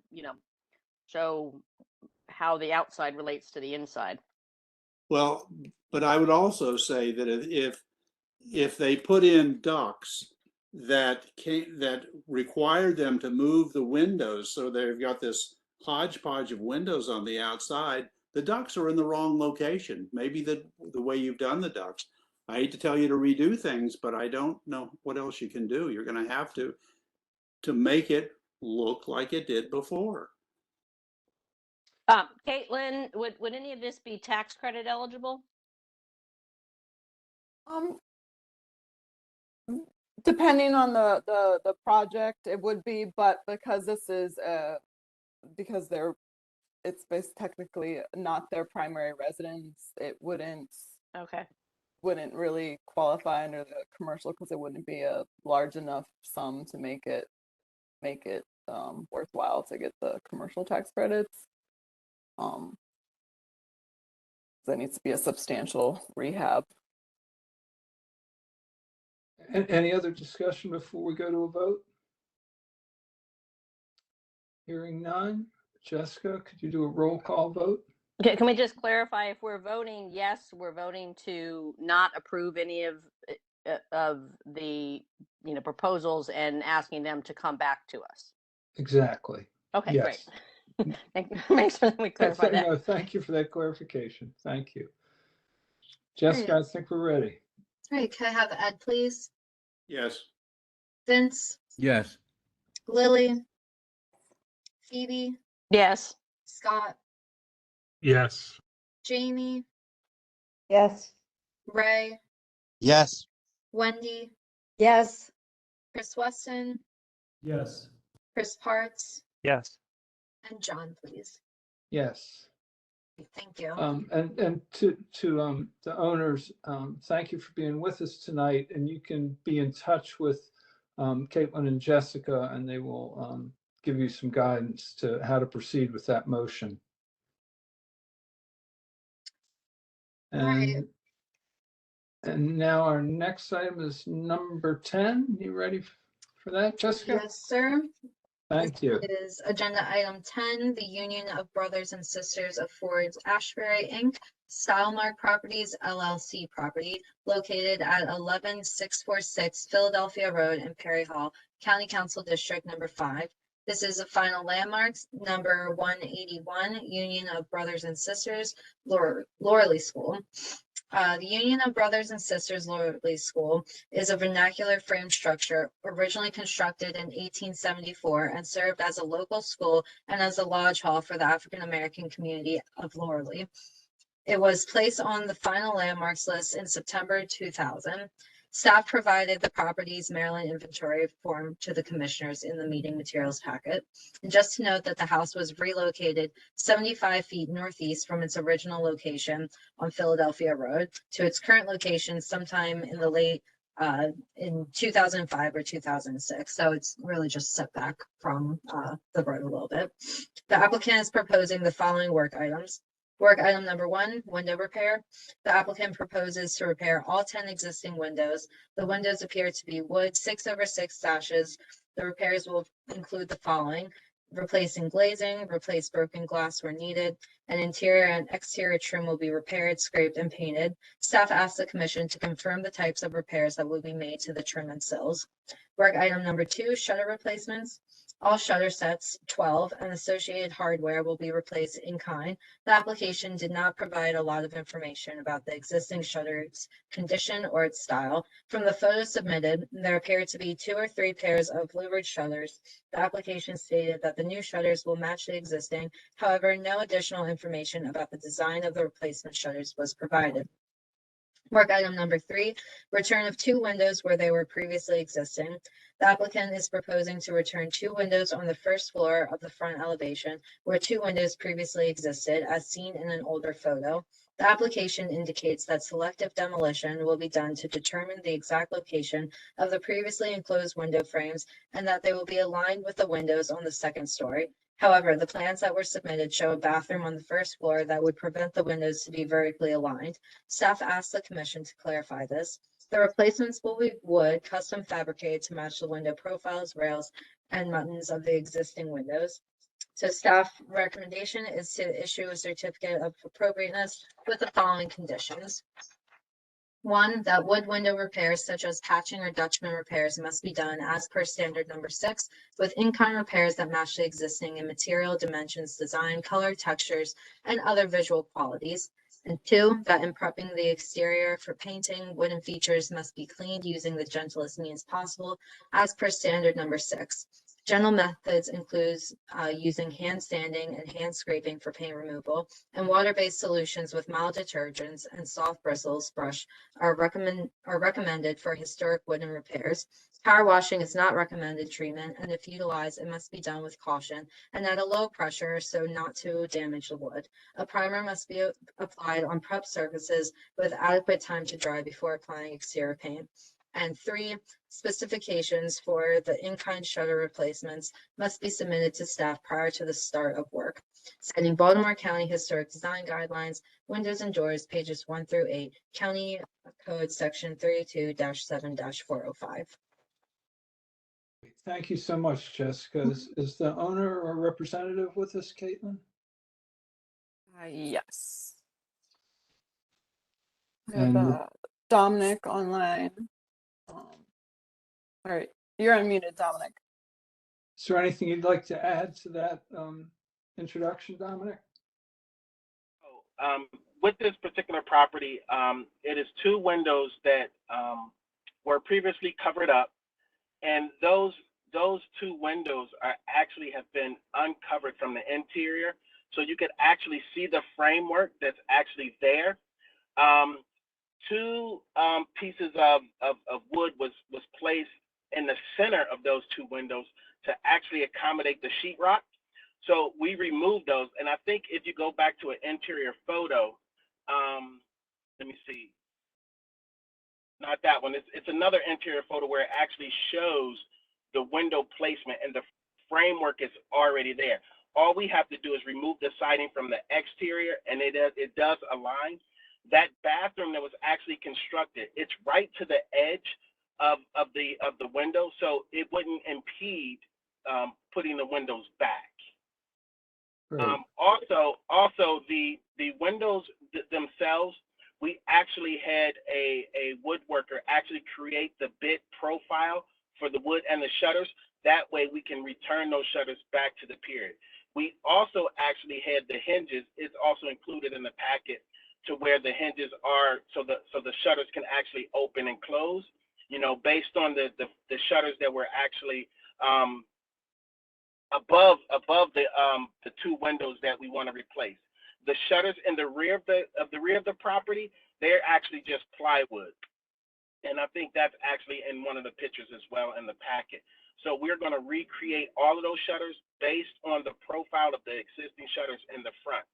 show how the outside relates to the inside. Well, but I would also say that if they put in ducts that require them to move the windows, so they've got this hodgepodge of windows on the outside, the ducts are in the wrong location. Maybe the way you've done the ducts. I hate to tell you to redo things, but I don't know what else you can do. You're going to have to make it look like it did before. Caitlin, would any of this be tax credit eligible? Depending on the project, it would be, but because this is because it's based technically not their primary residence, it wouldn't really qualify under the commercial because it wouldn't be a large enough sum to make it worthwhile to get the commercial tax credits. There needs to be a substantial rehab. Any other discussion before we go to a vote? Hearing none. Jessica, could you do a roll call vote? Okay, can we just clarify, if we're voting yes, we're voting to not approve any of the proposals and asking them to come back to us? Exactly. Okay, yes. Great. Make sure we clarify that. No, thank you for that clarification. Thank you. Jessica, I think we're ready. All right, can I have Ed, please? Yes. Vince? Yes. Lily? Phoebe? Yes. Scott? Yes. Jamie? Yes. Ray? Yes. Wendy? Yes. Chris Weston? Yes. Chris Parts? Yes. And John, please. Yes. Thank you. And to the owners, thank you for being with us tonight. And you can be in touch with Caitlin and Jessica, and they will give you some guidance to how to proceed with that motion. And now our next item is number 10. You ready for that, Jessica? Yes, sir. Thank you. It is agenda item 10, the Union of Brothers and Sisters of Ford Ashbury, Inc., Stylemark Properties, LLC property located at 11646 Philadelphia Road in Perry Hall, County Council District number 5. This is a final landmarks number 181, Union of Brothers and Sisters, Laurley School. The Union of Brothers and Sisters Laurley School is a vernacular frame structure originally constructed in 1874 and served as a local school and as a lodge hall for the African American community of Laurley. It was placed on the final landmarks list in September 2000. Staff provided the property's Maryland inventory form to the commissioners in the meeting materials packet. And just to note that the house was relocated 75 feet northeast from its original location on Philadelphia Road to its current location sometime in the late in 2005 or 2006. So it's really just set back from the road a little bit. The applicant is proposing the following work items. Work item number 1, window repair. The applicant proposes to repair all 10 existing windows. The windows appear to be wood 6/6 sashes. The repairs will include the following: replacing glazing, replace broken glass where needed, and interior and exterior trim will be repaired, scraped, and painted. Staff asks the commission to confirm the types of repairs that will be made to the trim and sills. Work item number 2, shutter replacements. All shutter sets, 12, and associated hardware will be replaced in kind. The application did not provide a lot of information about the existing shutter's condition or its style. From the photos submitted, there appeared to be 2 or 3 pairs of louvered shutters. The application stated that the new shutters will match the existing. However, no additional information about the design of the replacement shutters was provided. Work item number 3, return of 2 windows where they were previously existing. The applicant is proposing to return 2 windows on the first floor of the front elevation where 2 windows previously existed as seen in an older photo. The application indicates that selective demolition will be done to determine the exact location of the previously enclosed window frames and that they will be aligned with the windows on the second story. However, the plans that were submitted show a bathroom on the first floor that would prevent the windows to be vertically aligned. Staff asked the commission to clarify this. The replacements will be wood, custom fabricated to match the window profiles, rails, and buttons of the existing windows. So staff recommendation is to issue a certificate of appropriateness with the following conditions. One, that wood window repairs such as patching or Dutchman repairs must be done as per standard number 6 with in-kind repairs that match the existing in material, dimensions, design, color, textures, and other visual qualities. And 2, that in prepping the exterior for painting, wooden features must be cleaned using the gentlest means possible as per standard number 6. General methods includes using hand sanding and hand scraping for paint removal, and water-based solutions with mild detergents and soft bristles brush are recommended for historic wooden repairs. Power washing is not recommended treatment, and if utilized, it must be done with caution and at a low pressure so not to damage the wood. A primer must be applied on prep surfaces with adequate time to dry before applying exterior paint. And 3, specifications for the in-kind shutter replacements must be submitted to staff prior to the start of work. Citing Baltimore County Historic Design Guidelines, Windows and Doors, pages 1 through 8, County Code Section 32-7-405. Thank you so much, Jessica. Is the owner or representative with us, Caitlin? Yes. We And have Dominic online. All right, you're unmuted, Dominic. is there anything you'd like to add to that introduction, Dominic? With this particular property, it is 2 windows that were previously covered up, and those 2 windows are actually have been uncovered from the interior, so you could actually see the framework that's actually there. 2 pieces of wood was placed in the center of those 2 windows to actually accommodate the sheetrock. So we removed those, and I think if you go back to an interior photo, let me see, not that one. It's another interior photo where it actually shows the window placement and the framework is already there. All we have to do is remove the siding from the exterior, and it does align. That bathroom that was actually constructed, it's right to the edge of the window, so it wouldn't impede putting the windows back. Also, the windows themselves, we actually had a woodworker actually create the bit profile for the wood and the shutters. That way we can return those shutters back to the period. We also actually had the hinges. It's also included in the packet to where the hinges are, so the shutters can actually open and close, you know, based on the shutters that were actually above the 2 windows that we want to replace. The shutters in the rear of the property, they're actually just plywood, and I think that's actually in one of the pictures as well in the packet. So we're going to recreate all of those shutters based on the profile of the existing shutters in the front.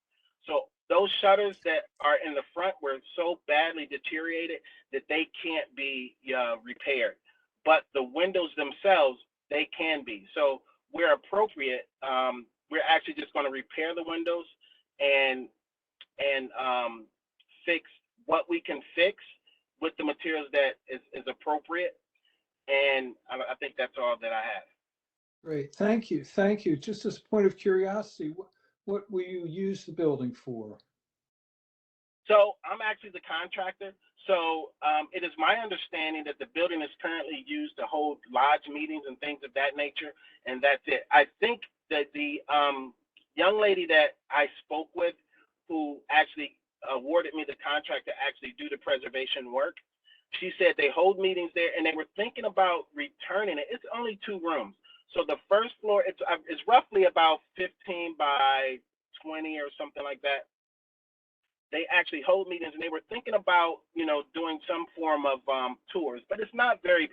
So those shutters that are in the front were so badly deteriorated that they can't be repaired, but the windows themselves, they can be. So where appropriate, we're actually just going to repair the windows and fix what we can fix with the materials that is appropriate. And I think that's all that I have. Great, thank you, thank you. Just as a point of curiosity, what will you use the building for? So I'm actually the contractor. So it is my understanding that the building is currently used to hold lodge meetings and things of that nature, and that's it. I think that the young lady that I spoke with, who actually awarded me the contract to actually do the preservation work, she said they hold meetings there, and they were thinking about returning it. It's only 2 rooms. So the first floor, it's roughly about 15 by 20 or something like that. They actually hold meetings, and they were thinking about, you know, doing some form of tours, but it's not very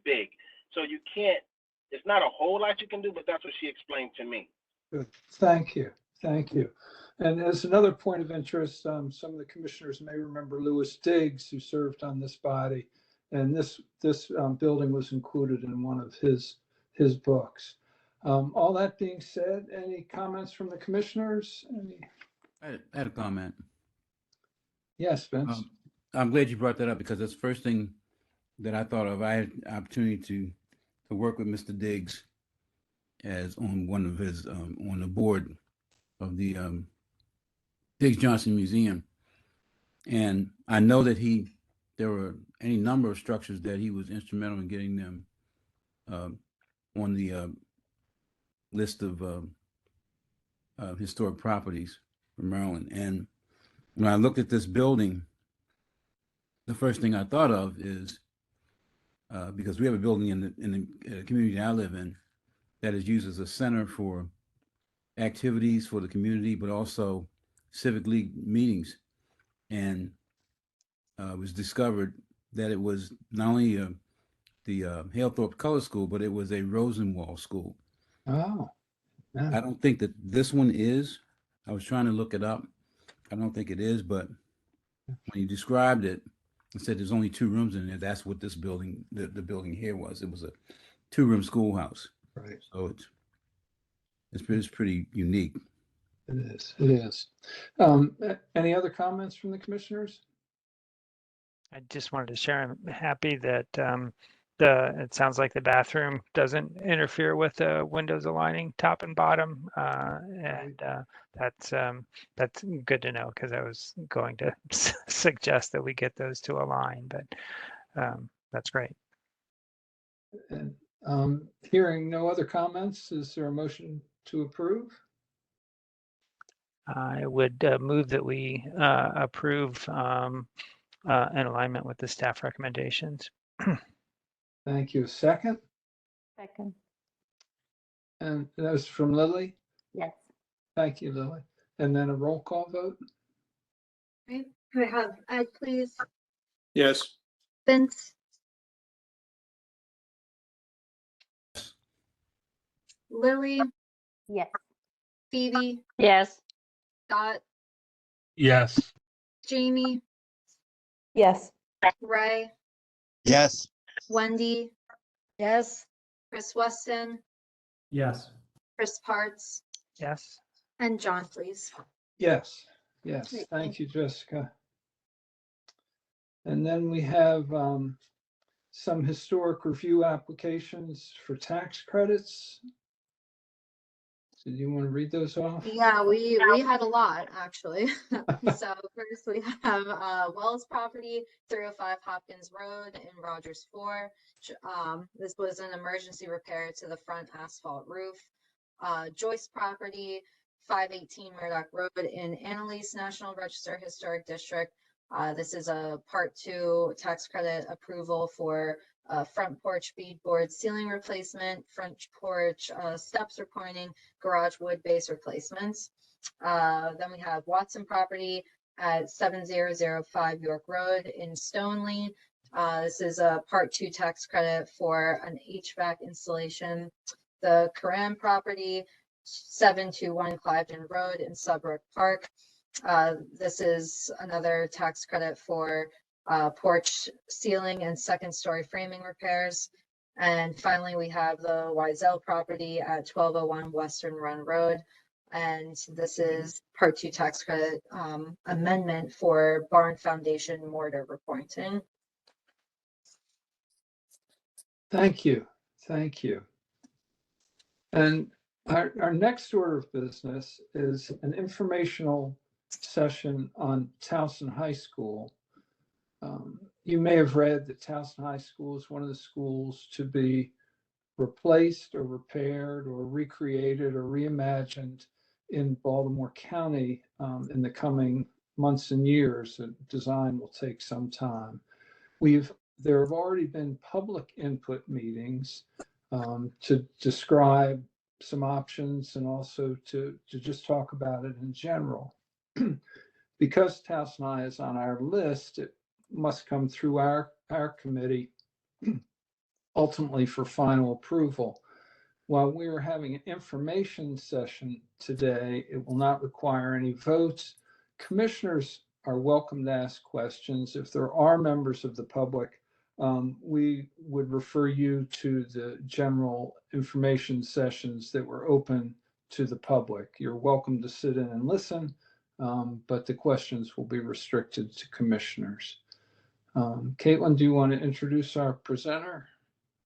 big. So you can't, it's not a whole lot you can do, but that's what she explained to me. Good. Thank you, thank you. And as another point of interest, some of the commissioners may remember Lewis Diggs, who served on this body, and this building was included in one of his books. All that being said, any comments from the commissioners? I had a comment. Yes, Vince. I'm glad you brought that up because that's the first thing that I thought of. I had an opportunity to work with Mr. Diggs as on one of his on the board of the Diggs Johnson Museum, and I know that there were any number of structures that he was instrumental in getting them on the list of historic properties for Maryland. And when I looked at this building, the first thing I thought of is because we have a building in the community I live in that is used as a center for activities for the community, but also civic league meetings. And it was discovered that it was not only the Halethorpe Color School, but it was a Rosenwald school. Oh, yeah. I don't think that this one is. I was trying to look it up. I don't think it is, but when you described it, it said there's only 2 rooms in there. That's what this building, the building here was. It was a 2-room schoolhouse. Right. So it's pretty unique. It is. It is. Any other comments from the commissioners? I just wanted to share, I'm happy that it sounds like the bathroom doesn't interfere with the windows aligning top and bottom. And that's good to know because I was going to suggest that we get those to align, but that's great. And hearing no other comments, is there a motion to approve? I would move that we approve in alignment with the staff recommendations. Thank you. Second? Second. And that was from Lily? Yes. Thank you, Lily. And then a roll call vote? Okay, could I have Ed, please? Yes. Vince? Lily? Yes. Phoebe? Yes. Scott? Yes. Jamie? Yes. Ray? Yes. Wendy? Yes. Chris Weston? Yes. Chris Parts? Yes. And John, please. Yes. Yes. Great, Thank you, Jessica. And then we have some historic review applications for tax credits. So do you want to read those off? Yeah, we had a lot actually. So first we have Wells property, 305 Hopkins Road in Rogers 4. This was an emergency repair to the front asphalt roof. Joyce property, 518 Murdoch Road in Annalise National Register Historic District. This is a Part 2 tax credit approval for front porch beadboard ceiling replacement, front porch steps repointing, garage wood base replacements. Then we have Watson property at 7005 York Road in Stoneleigh. This is a Part 2 tax credit for an HVAC installation. The Coram property, 721 Cliveden Road in Subbrook Park. This is another tax credit for porch ceiling and second story framing repairs. And finally, we have the Wiesel property at 1201 Western Run Road. And this is Part 2 tax credit amendment for barn foundation mortar repointing. Thank you. Thank you. And our next order of business is an informational session on Towson High School. You may have read that Towson High School is one of the schools to be replaced or repaired or recreated or reimagined in Baltimore County in the coming months and years. The design will take some time. There have already been public input meetings to describe some options and also to just talk about it in general. Because Towson High is on our list, it must come through our committee ultimately for final approval. while we are having an information session today, it will not require any votes. Commissioners are welcome to ask questions. If there are members of the public, we would refer you to the general information sessions that were open to the public. You're welcome to sit in and listen, but the questions will be restricted to commissioners. Caitlin, do you want to introduce our presenter?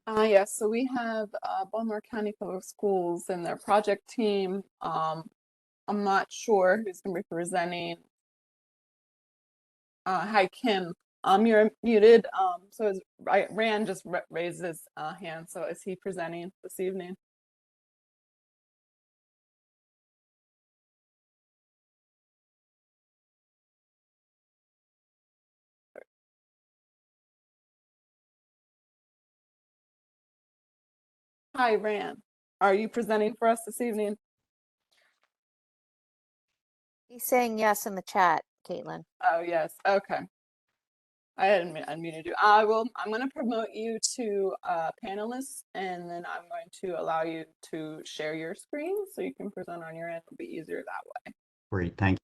Yes, so we have Baltimore County Public Schools and their project team. I'm not sure who's going to be presenting. Hi, Kim. You're muted. Rand just raised his hand. So is he presenting this evening? Hi, Rand. Are you presenting for us this evening? He's saying yes in the chat, Caitlin. Oh, yes. Okay. I hadn't unmuted you. I'm going to promote you to panelists, and then I'm going to allow you to share your screen so you can present on your end. It'll be easier that way. Great, thank you.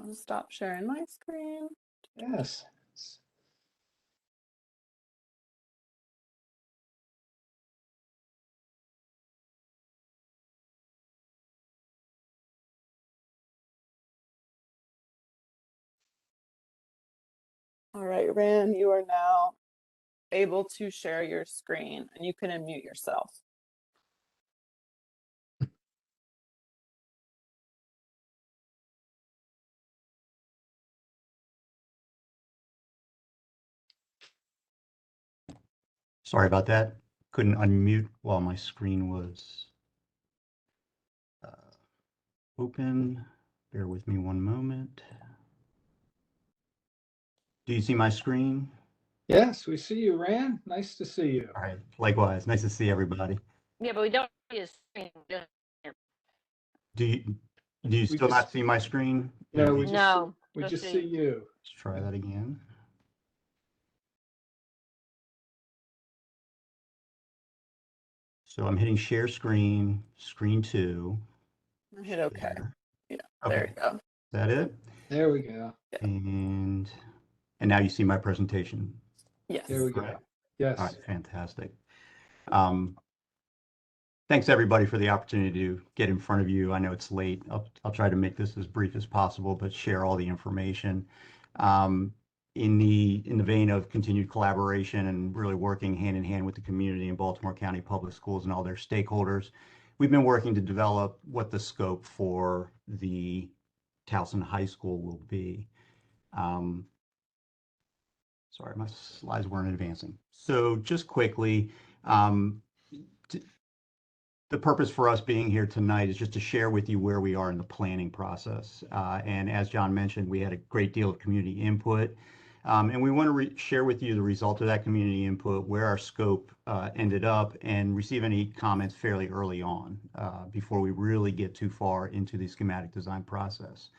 Just stop sharing my screen. Yes. All right, Rand, you are now able to share your screen, and you can unmute yourself. Sorry about that. Couldn't unmute while my screen was open. Bear with me one moment. Do you see my screen? Yes, we see you, Rand. Nice to see you. All right, likewise. Nice to see everybody. Yeah, but we don't see his screen. Do you still not see my screen? No, we just just see you. Let's try that again. So I'm hitting share screen, screen 2. Hit OK. Share. Yeah, Okay. there you go. Is that it? There we go. Yeah. And now you see my presentation. Yes. There we go. Right. Yes. All right, fantastic. Thanks everybody for the opportunity to get in front of you. I know it's late. I'll try to make this as brief as possible, but share all the information. In the vein of continued collaboration and really working hand in hand with the community in Baltimore County Public Schools and all their stakeholders, we've been working to develop what the scope for the Towson High School will be. Sorry, my slides weren't advancing. So just quickly, the purpose for us being here tonight is just to share with you where we are in the planning process. And as John mentioned, we had a great deal of community input. And we want to share with you the result of that community input, where our scope ended up, and receive any comments fairly early on before we really get too far into the schematic design process.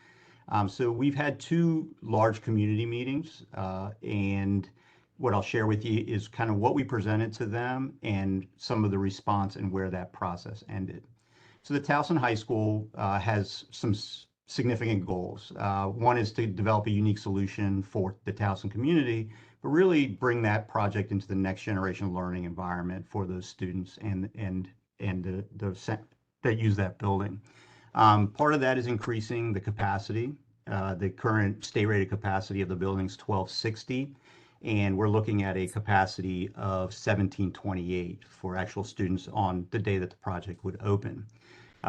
So we've had 2 large community meetings, and what I'll share with you is kind of what we presented to them and some of the response and where that process ended. So the Towson High School has some significant goals. One is to develop a unique solution for the Towson community, but really bring that project into the next generation learning environment for those students and that use that building. Part of that is increasing the capacity. The current state rated capacity of the building is 1260. And we're looking at a capacity of 1728 for actual students on the day that the project would open.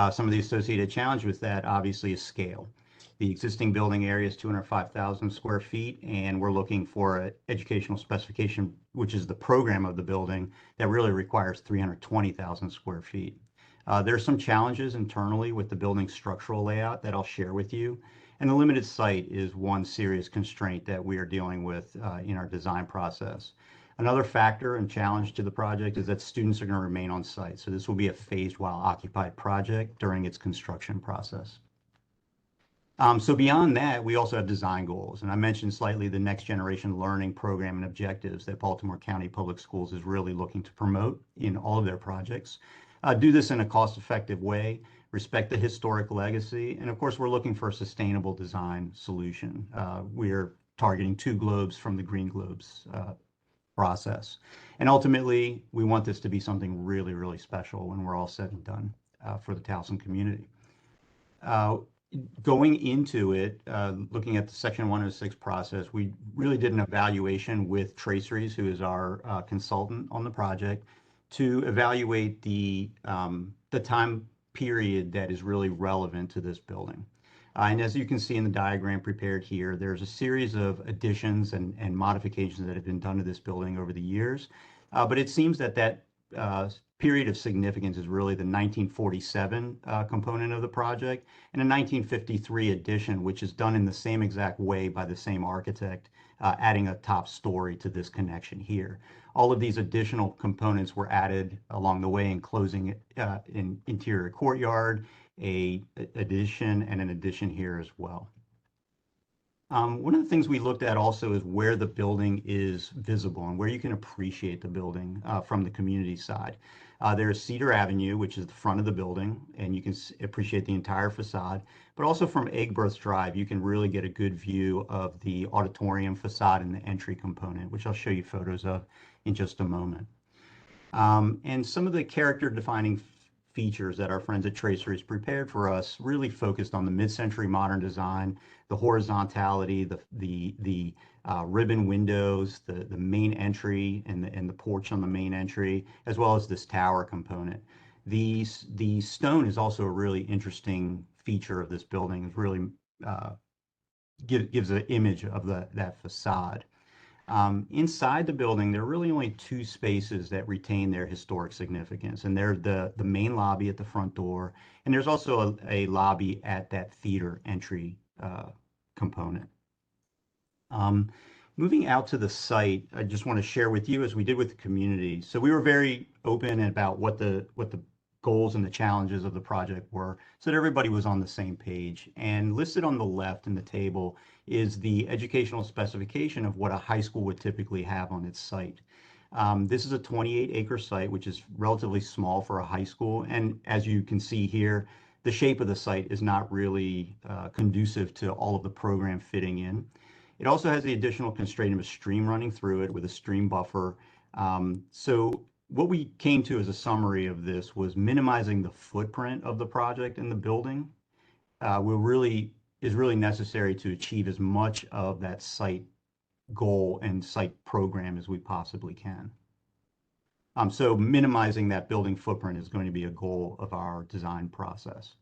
Some of the associated challenge with that obviously is scale. The existing building area is 205,000 square feet, and we're looking for an educational specification, which is the program of the building, that really requires 320,000 square feet. There's some challenges internally with the building structural layout that I'll share with you. And the limited site is one serious constraint that we are dealing with in our design process. Another factor and challenge to the project is that students are going to remain on site. So this will be a phased while occupied project during its construction process. So beyond that, we also have design goals. And I mentioned slightly the next generation learning program and objectives that Baltimore County Public Schools is really looking to promote in all of their projects. Do this in a cost-effective way, respect the historic legacy, and of course, we're looking for a sustainable design solution. We're targeting 2 globes from the Green Globes process. And ultimately, we want this to be something really, really special when we're all said and done for the Towson community. Going into it, looking at the Section 106 process, we really did an evaluation with Traceries, who is our consultant on the project, to evaluate the time period that is really relevant to this building. And as you can see in the diagram prepared here, there's a series of additions and modifications that have been done to this building over the years. But it seems that period of significance is really the 1947 component of the project and a 1953 addition, which is done in the same exact way by the same architect, adding a top story to this connection here. All of these additional components were added along the way, enclosing an interior courtyard, an addition, and an addition here as well. One of the things we looked at also is where the building is visible and where you can appreciate the building from the community side. There's Cedar Avenue, which is the front of the building, and you can appreciate the entire facade. But also from Egberth Drive, you can really get a good view of the auditorium facade and the entry component, which I'll show you photos of in just a moment. And some of the character-defining features that our friends at Traceries prepared for us really focused on the mid-century modern design, the horizontality, the ribbon windows, the main entry and the porch on the main entry, as well as this tower component. The stone is also a really interesting feature of this building. It really gives an image of that facade. Inside the building, there are really only 2 spaces that retain their historic significance, and they're the main lobby at the front door, and there's also a lobby at that theater entry component. Moving out to the site, I just want to share with you, as we did with the community. So we were very open about what the goals and the challenges of the project were, so that everybody was on the same page. And listed on the left in the table is the educational specification of what a high school would typically have on its site. This is a 28-acre site, which is relatively small for a high school. And as you can see here, the shape of the site is not really conducive to all of the program fitting in. It also has the additional constraint of a stream running through it with a stream buffer. So what we came to as a summary of this was minimizing the footprint of the project in the building is really necessary to achieve as much of that site goal and site program as we possibly can. So minimizing that building footprint is going to be a goal of our design process.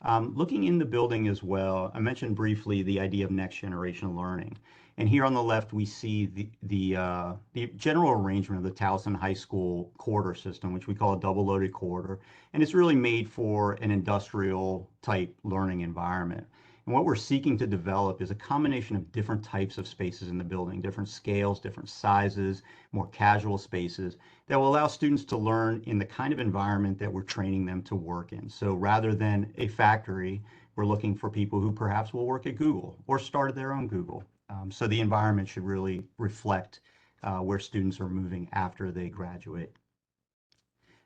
Looking in the building as well, I mentioned briefly the idea of next generation learning. And here on the left, we see the general arrangement of the Towson High School corridor system, which we call a double loaded corridor. And it's really made for an industrial type learning environment. And what we're seeking to develop is a combination of different types of spaces in the building, different scales, different sizes, more casual spaces that will allow students to learn in the kind of environment that we're training them to work in. So rather than a factory, we're looking for people who perhaps will work at Google or start their own Google. So the environment should really reflect where students are moving after they graduate.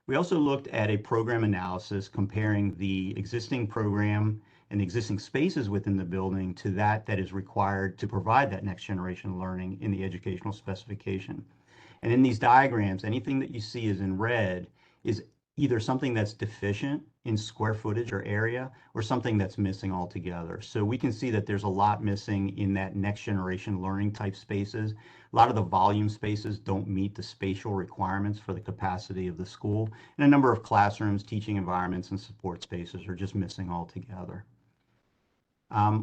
We also looked at a program analysis comparing the existing program and the existing spaces within the building to that is required to provide that next generation learning in the educational specification. And in these diagrams, anything that you see is in red is either something that's deficient in square footage or area or something that's missing altogether. So we can see that there's a lot missing in that next generation learning type spaces. A lot of the volume spaces don't meet the spatial requirements for the capacity of the school. And a number of classrooms, teaching environments, and support spaces are just missing altogether.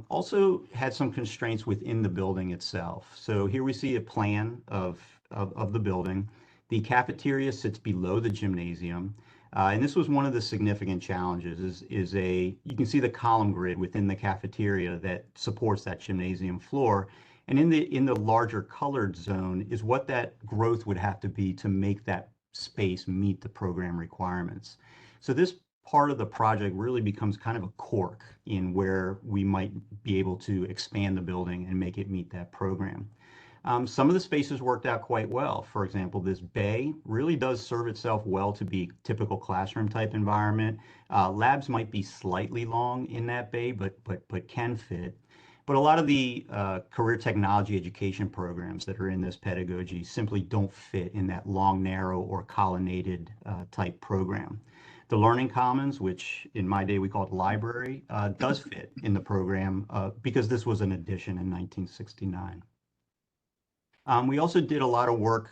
Also had some constraints within the building itself. So here we see a plan of the building. The cafeteria sits below the gymnasium. And this was one of the significant challenges you can see the column grid within the cafeteria that supports that gymnasium floor. And in the larger colored zone is what that growth would have to be to make that space meet the program requirements. So this part of the project really becomes kind of a cork in where we might be able to expand the building and make it meet that program. Some of the spaces worked out quite well. For example, this bay really does serve itself well to be typical classroom type environment. Labs might be slightly long in that bay, but can fit. But a lot of the career technology education programs that are in this pedagogy simply don't fit in that long, narrow, or colonnaded type program. The Learning Commons, which in my day we called library, does fit in the program because this was an addition in 1969. We also did a lot of work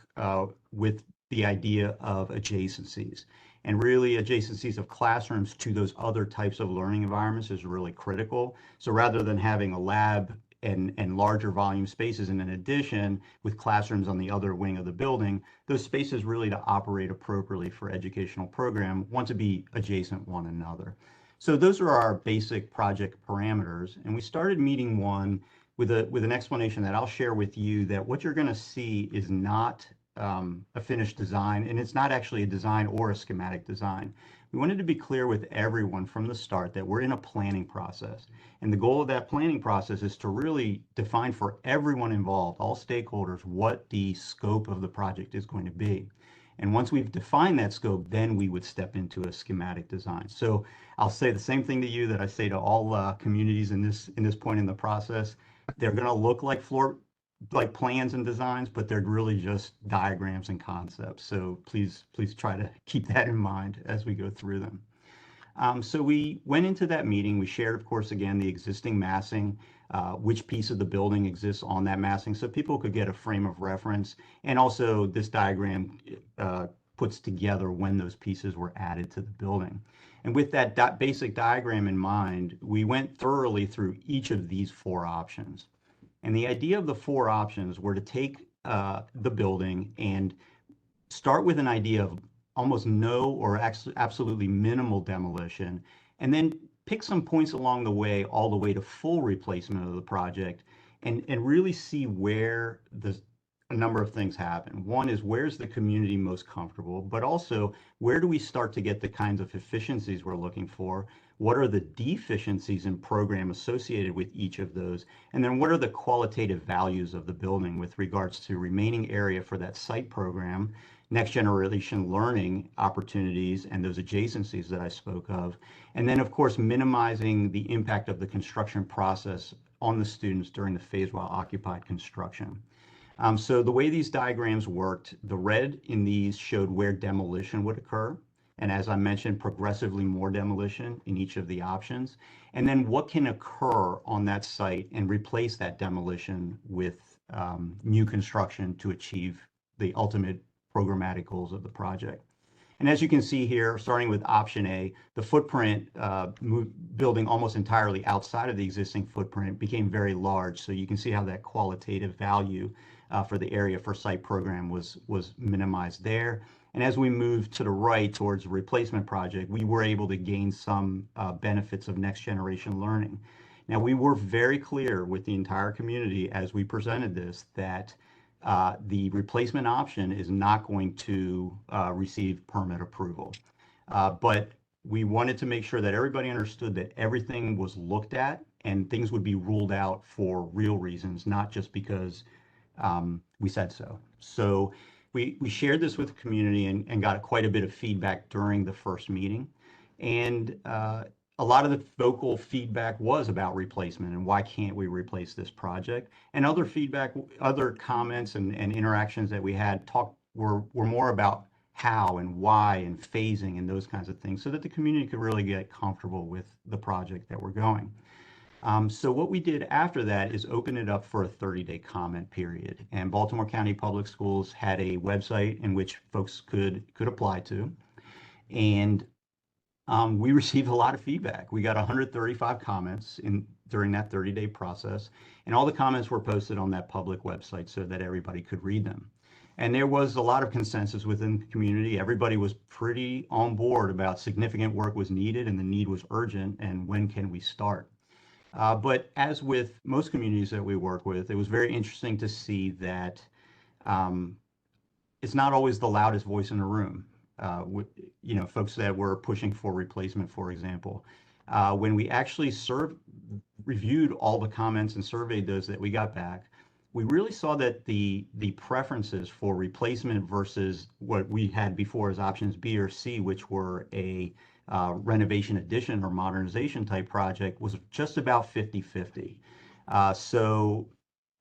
with the idea of adjacencies, and really adjacencies of classrooms to those other types of learning environments is really critical. So rather than having a lab and larger volume spaces, and in addition with classrooms on the other wing of the building, those spaces really to operate appropriately for educational program want to be adjacent one another. So those are our basic project parameters, and we started meeting one with an explanation that I'll share with you, that what you're going to see is not a finished design, and it's not actually a design or a schematic design. We wanted to be clear with everyone from the start that we're in a planning process. And the goal of that planning process is to really define for everyone involved, all stakeholders, what the scope of the project is going to be. And once we've defined that scope, then we would step into a schematic design. So I'll say the same thing to you that I say to all communities in this point in the process. They're going to look like plans and designs, but they're really just diagrams and concepts. So please try to keep that in mind as we go through them. So we went into that meeting. We shared, of course, again, the existing massing, which piece of the building exists on that massing, so people could get a frame of reference. And also this diagram puts together when those pieces were added to the building. And with that basic diagram in mind, we went thoroughly through each of these 4 options. And the idea of the 4 options were to take the building and start with an idea of almost no or absolutely minimal demolition, and then pick some points along the way, all the way to full replacement of the project, and really see where a number of things happen. One is, where's the community most comfortable, but also where do we start to get the kinds of efficiencies we're looking for? What are the deficiencies in program associated with each of those? And then what are the qualitative values of the building with regards to remaining area for that site program, next generation learning opportunities, and those adjacencies that I spoke of. And then, of course, minimizing the impact of the construction process on the students during the phase while occupied construction. So the way these diagrams worked, the red in these showed where demolition would occur. And as I mentioned, progressively more demolition in each of the options. And then what can occur on that site and replace that demolition with new construction to achieve the ultimate programmatic goals of the project. And as you can see here, starting with option A, the footprint building almost entirely outside of the existing footprint became very large. So you can see how that qualitative value for the area for site program was minimized there. And as we move to the right towards the replacement project, we were able to gain some benefits of next generation learning. Now, we were very clear with the entire community as we presented this that the replacement option is not going to receive permit approval. But we wanted to make sure that everybody understood that everything was looked at and things would be ruled out for real reasons, not just because we said so. So we shared this with the community and got quite a bit of feedback during the first meeting. And a lot of the vocal feedback was about replacement and why can't we replace this project. And other feedback, other comments and interactions that we had were more about how and why and phasing and those kinds of things so that the community could really get comfortable with the project that we're going. So what we did after that is open it up for a 30-day comment period. And Baltimore County Public Schools had a website in which folks could apply to. And we received a lot of feedback. We got 135 comments during that 30-day process, and all the comments were posted on that public website so that everybody could read them. And there was a lot of consensus within the community. Everybody was pretty on board about significant work was needed and the need was urgent, and when can we start? But as with most communities that we work with, it was very interesting to see that it's not always the loudest voice in the room. folks that were pushing for replacement, for example. When we actually reviewed all the comments and surveyed those that we got back, we really saw that the preferences for replacement versus what we had before as options B or C, which were a renovation addition or modernization type project, was just about 50-50. So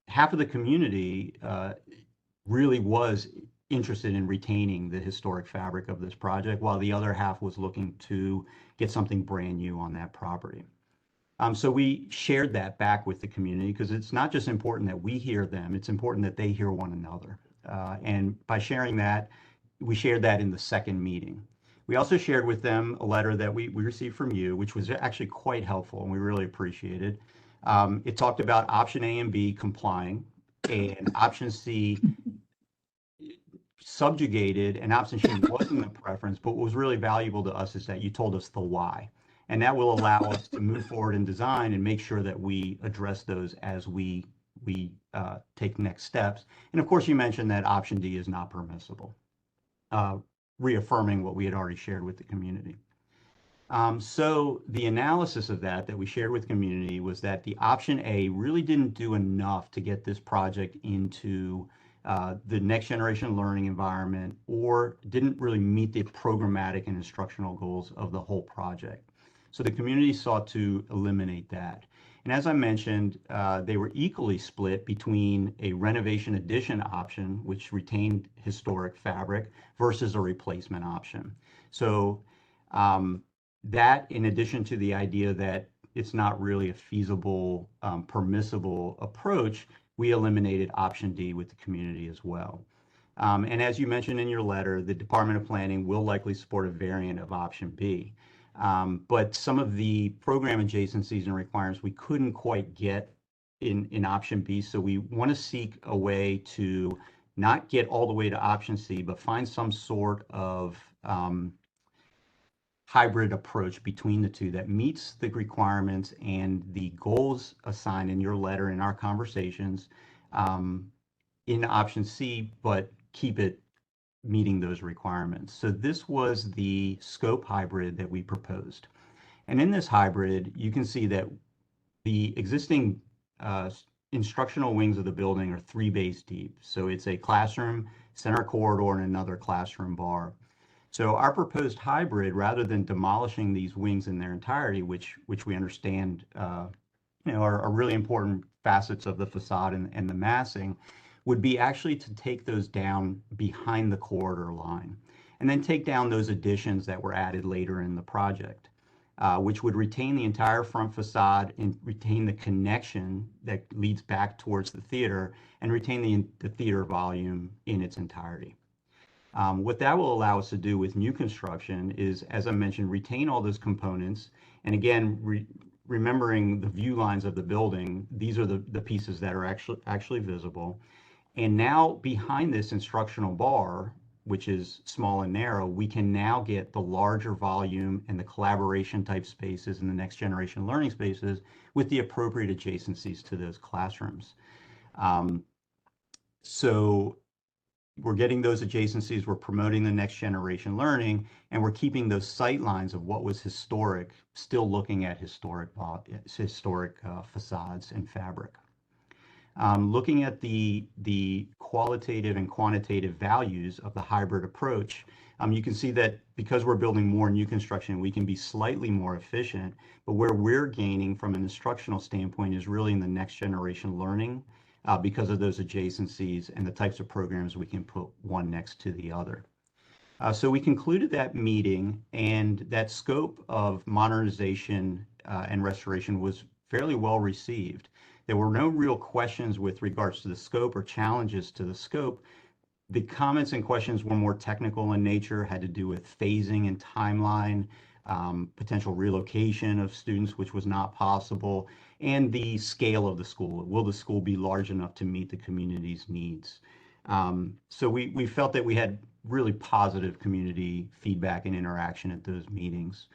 half of the community really was interested in retaining the historic fabric of this project, while the other half was looking to get something brand new on that property. So we shared that back with the community because it's not just important that we hear them, it's important that they hear one another. And by sharing that, we shared that in the second meeting. We also shared with them a letter that we received from you, which was actually quite helpful and we really appreciated. It talked about option A and B complying and option C subjugated, and option C wasn't the preference, but what was really valuable to us is that you told us the why. And that will allow us to move forward in design and make sure that we address those as we take next steps. And of course, you mentioned that option D is not permissible, reaffirming what we had already shared with the community. So the analysis of that we shared with community was that the option A really didn't do enough to get this project into the next generation learning environment, or didn't really meet the programmatic and instructional goals of the whole project. So the community sought to eliminate that. And as I mentioned, they were equally split between a renovation addition option, which retained historic fabric, versus a replacement option. So that, in addition to the idea that it's not really a feasible, permissible approach, we eliminated option D with the community as well. And as you mentioned in your letter, the Department of Planning will likely support a variant of option B. But some of the program adjacencies and requirements we couldn't quite get in option B. So we want to seek a way to not get all the way to option C, but find some sort of hybrid approach between the two that meets the requirements and the goals assigned in your letter in our conversations in option C, but keep it meeting those requirements. So this was the scope hybrid that we proposed. And in this hybrid, you can see that the existing instructional wings of the building are 3 bays deep. So it's a classroom, center corridor, and another classroom bar. So our proposed hybrid, rather than demolishing these wings in their entirety, which we understand are really important facets of the facade and the massing, would be actually to take those down behind the corridor line, and then take down those additions that were added later in the project, which would retain the entire front facade and retain the connection that leads back towards the theater, and retain the theater volume in its entirety. What that will allow us to do with new construction is, as I mentioned, retain all those components. And again, remembering the view lines of the building, these are the pieces that are actually visible. And now behind this instructional bar, which is small and narrow, we can now get the larger volume and the collaboration type spaces and the next generation learning spaces with the appropriate adjacencies to those classrooms. So we're getting those adjacencies, we're promoting the next generation learning, and we're keeping those sight lines of what was historic, still looking at historic facades and fabric. Looking at the qualitative and quantitative values of the hybrid approach, you can see that because we're building more new construction, we can be slightly more efficient, but where we're gaining from an instructional standpoint is really in the next generation learning, because of those adjacencies and the types of programs we can put one next to the other. So we concluded that meeting, and that scope of modernization and restoration was fairly well received. There were no real questions with regards to the scope or challenges to the scope. The comments and questions were more technical in nature, had to do with phasing and timeline, potential relocation of students, which was not possible, and the scale of the school. Will the school be large enough to meet the community's needs? So we felt that we had really positive community feedback and interaction at those meetings.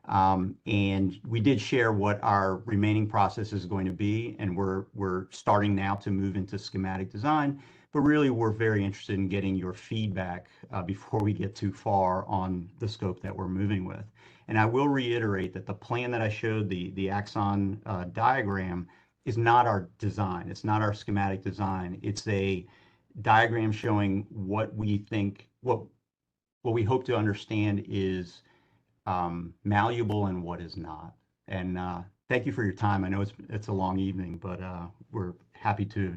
And we did share what our remaining process is going to be, and we're starting now to move into schematic design. But really, we're very interested in getting your feedback before we get too far on the scope that we're moving with. And I will reiterate that the plan that I showed, the axon diagram, is not our design. It's not our schematic design. It's a diagram showing what we think, what we hope to understand is malleable and what is not. And thank you for your time. I know it's a long evening, but we're happy to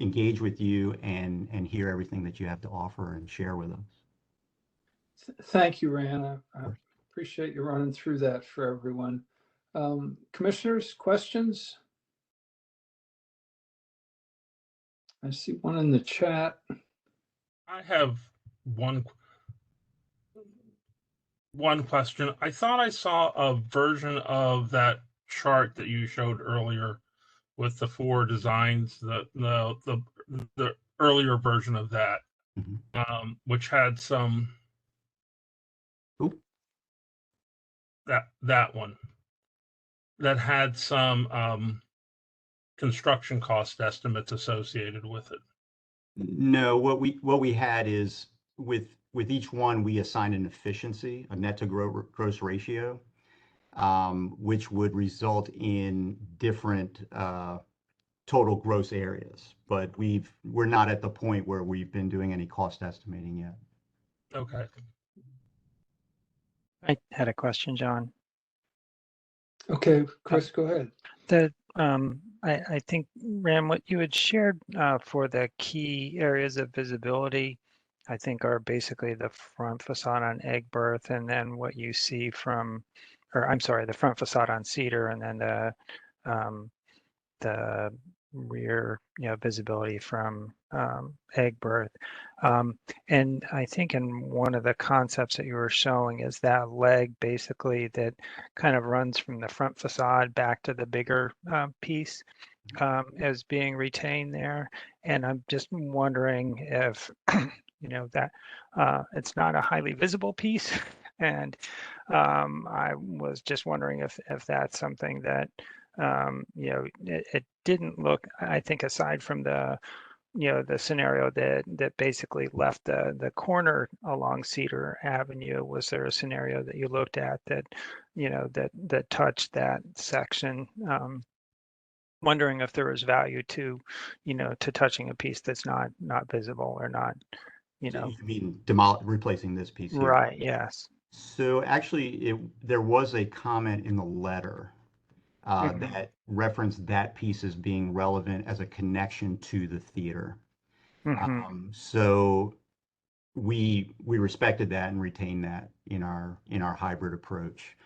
engage with you and hear everything that you have to offer and share with us. Thank you, Rand. I appreciate you running through that for everyone. Commissioners, questions? I see one in the chat. I have one question. I thought I saw a version of that chart that you showed earlier with the 4 designs, the earlier version of that, which had some that one that had some construction cost estimates associated with it. No, what we had is with each one we assigned an efficiency, a net to gross ratio, which would result in different total gross areas. But we're not at the point where we've been doing any cost estimating yet. Okay. I had a question, John. Okay, Chris, go ahead. I think, Ram, what you had shared for the key areas of visibility, I think are basically the front facade on Egbert, and then what you see from, or I'm sorry, the front facade on Cedar, and then the rear, visibility from Egbert. And I think in one of the concepts that you were showing is that leg basically that kind of runs from the front facade back to the bigger piece as being retained there. And I'm just wondering if, that it's not a highly visible piece. And I was just wondering if that's something that, it didn't look, I think, aside from the scenario that basically left the corner along Cedar Avenue, was there a scenario that you looked at that, that touched that section? Wondering if there was value to, to touching a piece that's not visible or not, You mean replacing this piece here? Right, yes. So actually, there was a comment in the letter that referenced that piece as being relevant as a connection to the theater. So we respected that and retained that in our hybrid approach.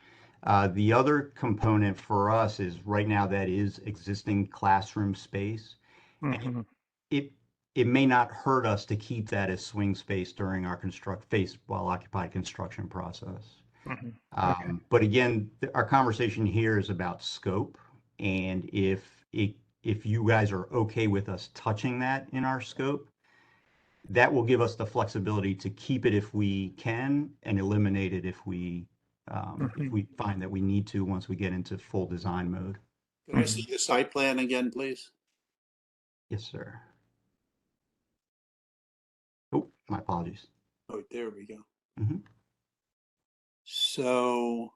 The other component for us is right now that is existing classroom space. And it may not hurt us to keep that as swing space during our while occupied construction process. But again, our conversation here is about scope, and if you guys are okay with us touching that in our scope, that will give us the flexibility to keep it if we can and eliminate it if we find that we need to once we get into full design mode. Can I see the site plan again, please? Yes, sir. Oh, my apologies. Oh, there we go. Mm-hmm. So,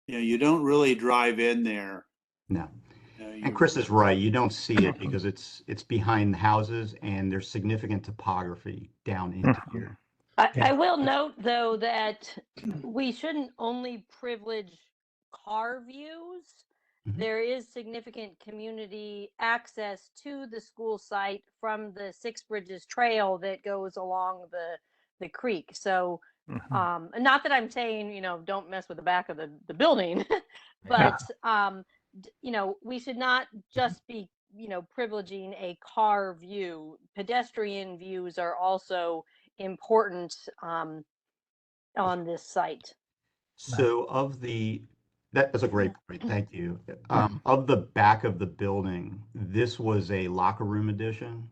you don't really drive in there. No. And Chris is right. You don't see it because it's behind the houses and there's significant topography down into here. I will note, though, that we shouldn't only privilege car views. There is significant community access to the school site from the Six Bridges Trail that goes along the creek. So not that I'm saying, don't mess with the back of the building, but, we should not just be, privileging a car view. Pedestrian views are also important on this site. So that is a great point. Thank you. Of the back of the building, this was a locker room addition,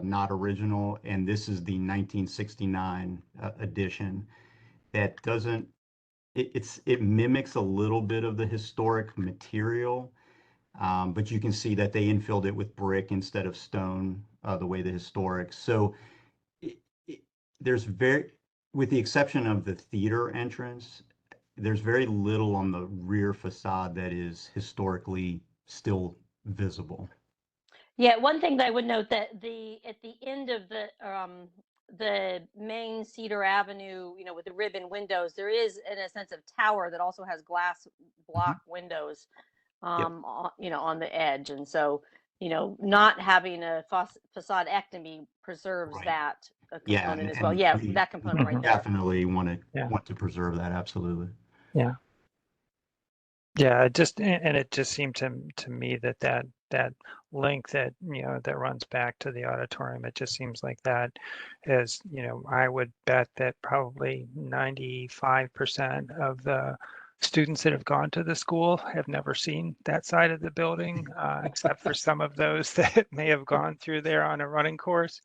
not original, and this is the 1969 edition. That doesn't. It mimics a little bit of the historic material, But you can see that they infilled it with brick instead of stone, the way the historic. So it, it, there's very, with the exception of the theater entrance, there's very little on the rear facade that is historically still visible. Yeah, one thing that I would note that at the end of the main Cedar Avenue, you know, with the ribbon windows, there is in a sense of tower that also has glass block windows, Yep. you know, on the edge, and so you know, not having a facade-ectomy preserves Right. that Yeah, component as well. Yeah, that component right there. definitely want Yeah. to preserve that. Absolutely. Yeah. Yeah, it just and it just seemed to me that that link that that runs back to the auditorium, it just seems like that is, I would bet that probably 95% of the students that have gone to the school have never seen that side of the building, except for some of those that may have gone through there on a running course.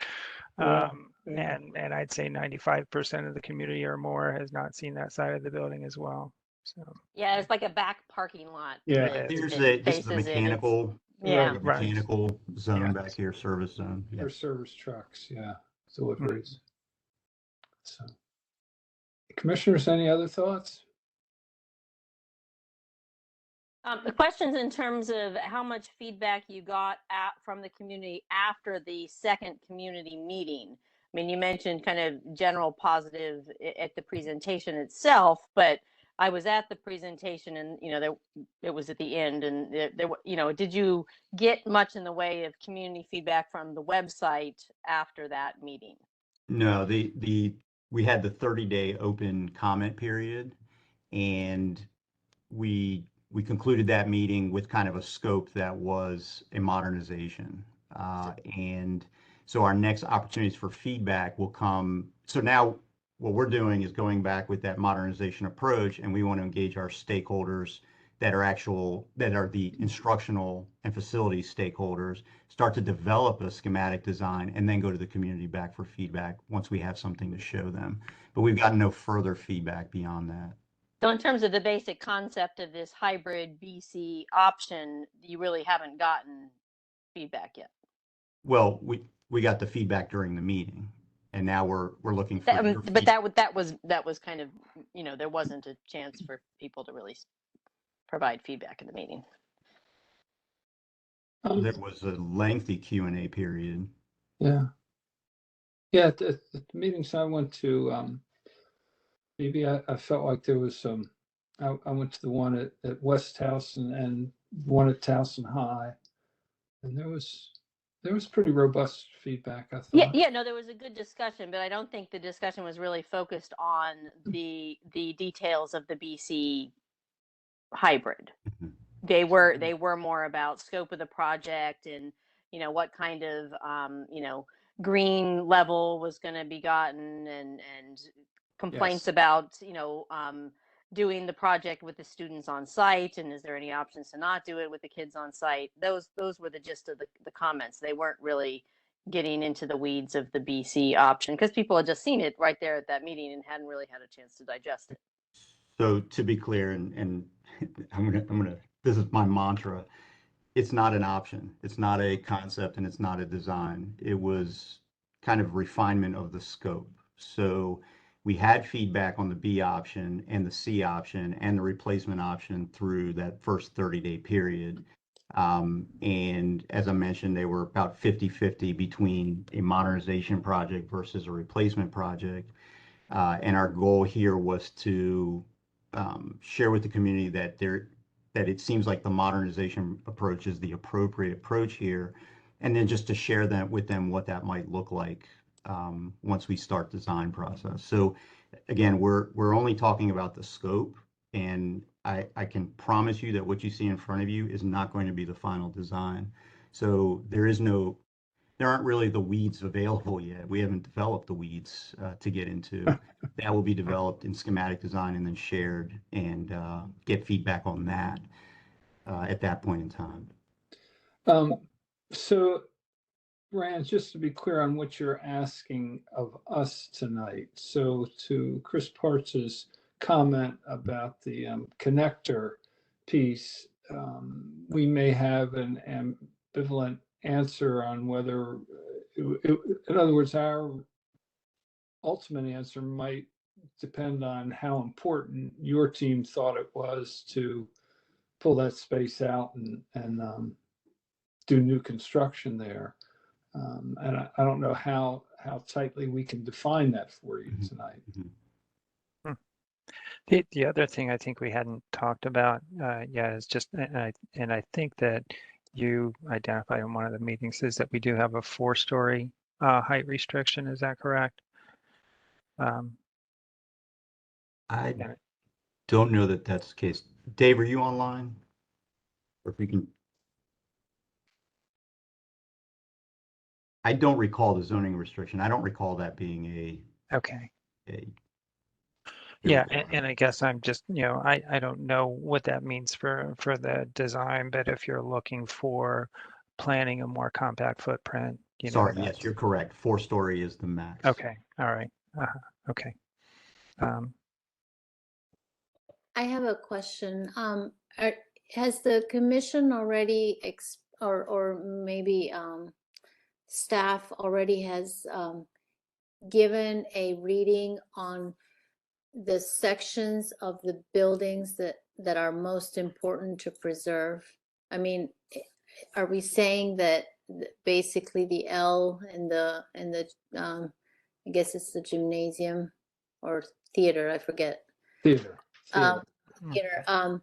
Yeah, And I'd say 95% of the community or more has not seen that side of the building as well. So Yeah, it's like a back parking lot. Yeah. that This is faces a it. It's- mechanical, Yeah. Right. mechanical zone Yeah. back here, service zone. Yeah. for service trucks, yeah, deliveries. So, commissioners, any other thoughts? The questions in terms of how much feedback you got from the community after the second community meeting. I mean, you mentioned kind of general positive at the presentation itself, but I was at the presentation and, it was at the end and did you get much in the way of community feedback from the website after that meeting? No, we had the 30-day open comment period, and we concluded that meeting with kind of a scope that was a modernization. And so our next opportunities for feedback will come. So now what we're doing is going back with that modernization approach, and we want to engage our stakeholders that are the instructional and facility stakeholders, start to develop a schematic design, and then go to the community back for feedback once we have something to show them. But we've gotten no further feedback beyond that. So in terms of the basic concept of this hybrid BC option, you really haven't gotten feedback yet. Well, we got the feedback during the meeting, and now we're looking for your But that was kind of, there wasn't a chance for people to really provide feedback in the meeting. There was a lengthy Q&A period. Yeah. Yeah, at the meetings I went to, maybe I felt like there was some, I went to the one at West House and one at Towson High, and there was pretty robust feedback, I thought. Yeah, no, there was a good discussion, but I don't think the discussion was really focused on the details of the BC hybrid. They were more about scope of the project and what kind of green level was going to be gotten and complaints Yes. about doing the project with the students on site, and is there any options to not do it with the kids on site. Those were the gist of the comments. They weren't really getting into the weeds of the BC option because people had just seen it right there at that meeting and hadn't really had a chance to digest it. So to be clear, and I'm gonna this is my mantra. It's not an option. It's not a concept, and it's not a design. It was kind of refinement of the scope. So we had feedback on the B option and the C option and the replacement option through that first 30-day period. And as I mentioned, they were about 50-50 between a modernization project versus a replacement project. And our goal here was to share with the community that it seems like the modernization approach is the appropriate approach here, and then just to share that with them what that might look like once we start design process. So again, we're only talking about the scope, and I can promise you that what you see in front of you is not going to be the final design. So there aren't really the weeds available yet. We haven't developed the weeds to get into. That will be developed in schematic design and then shared and get feedback on that at that point in time. So, Rand, just to be clear on what you're asking of us tonight. So to Chris Partz's comment about the connector piece, we may have an ambivalent answer on whether, in other words, our ultimate answer might depend on how important your team thought it was to pull that space out and do new construction there. And I don't know how tightly we can define that for you tonight. The other thing I think we hadn't talked about yet is just, and I think that you identified in one of the meetings, is that we do have a 4-story height restriction. Is that correct? I Yeah. don't know that that's the case. Dave, are you online? Or if you can. I don't recall the zoning restriction. I don't recall that being Okay. a Yeah, and I guess I'm just, I don't know what that means for the design, but if you're looking for planning a more compact footprint, Sorry, yes, that's you're correct. 4-story is the max. okay. All right. Okay. I have a question. Has the commission already or maybe staff already has given a reading on the sections of the buildings that are most important to preserve? I mean, are we saying that basically the L and the I guess it's the gymnasium or theater, I forget. Theater. Theater.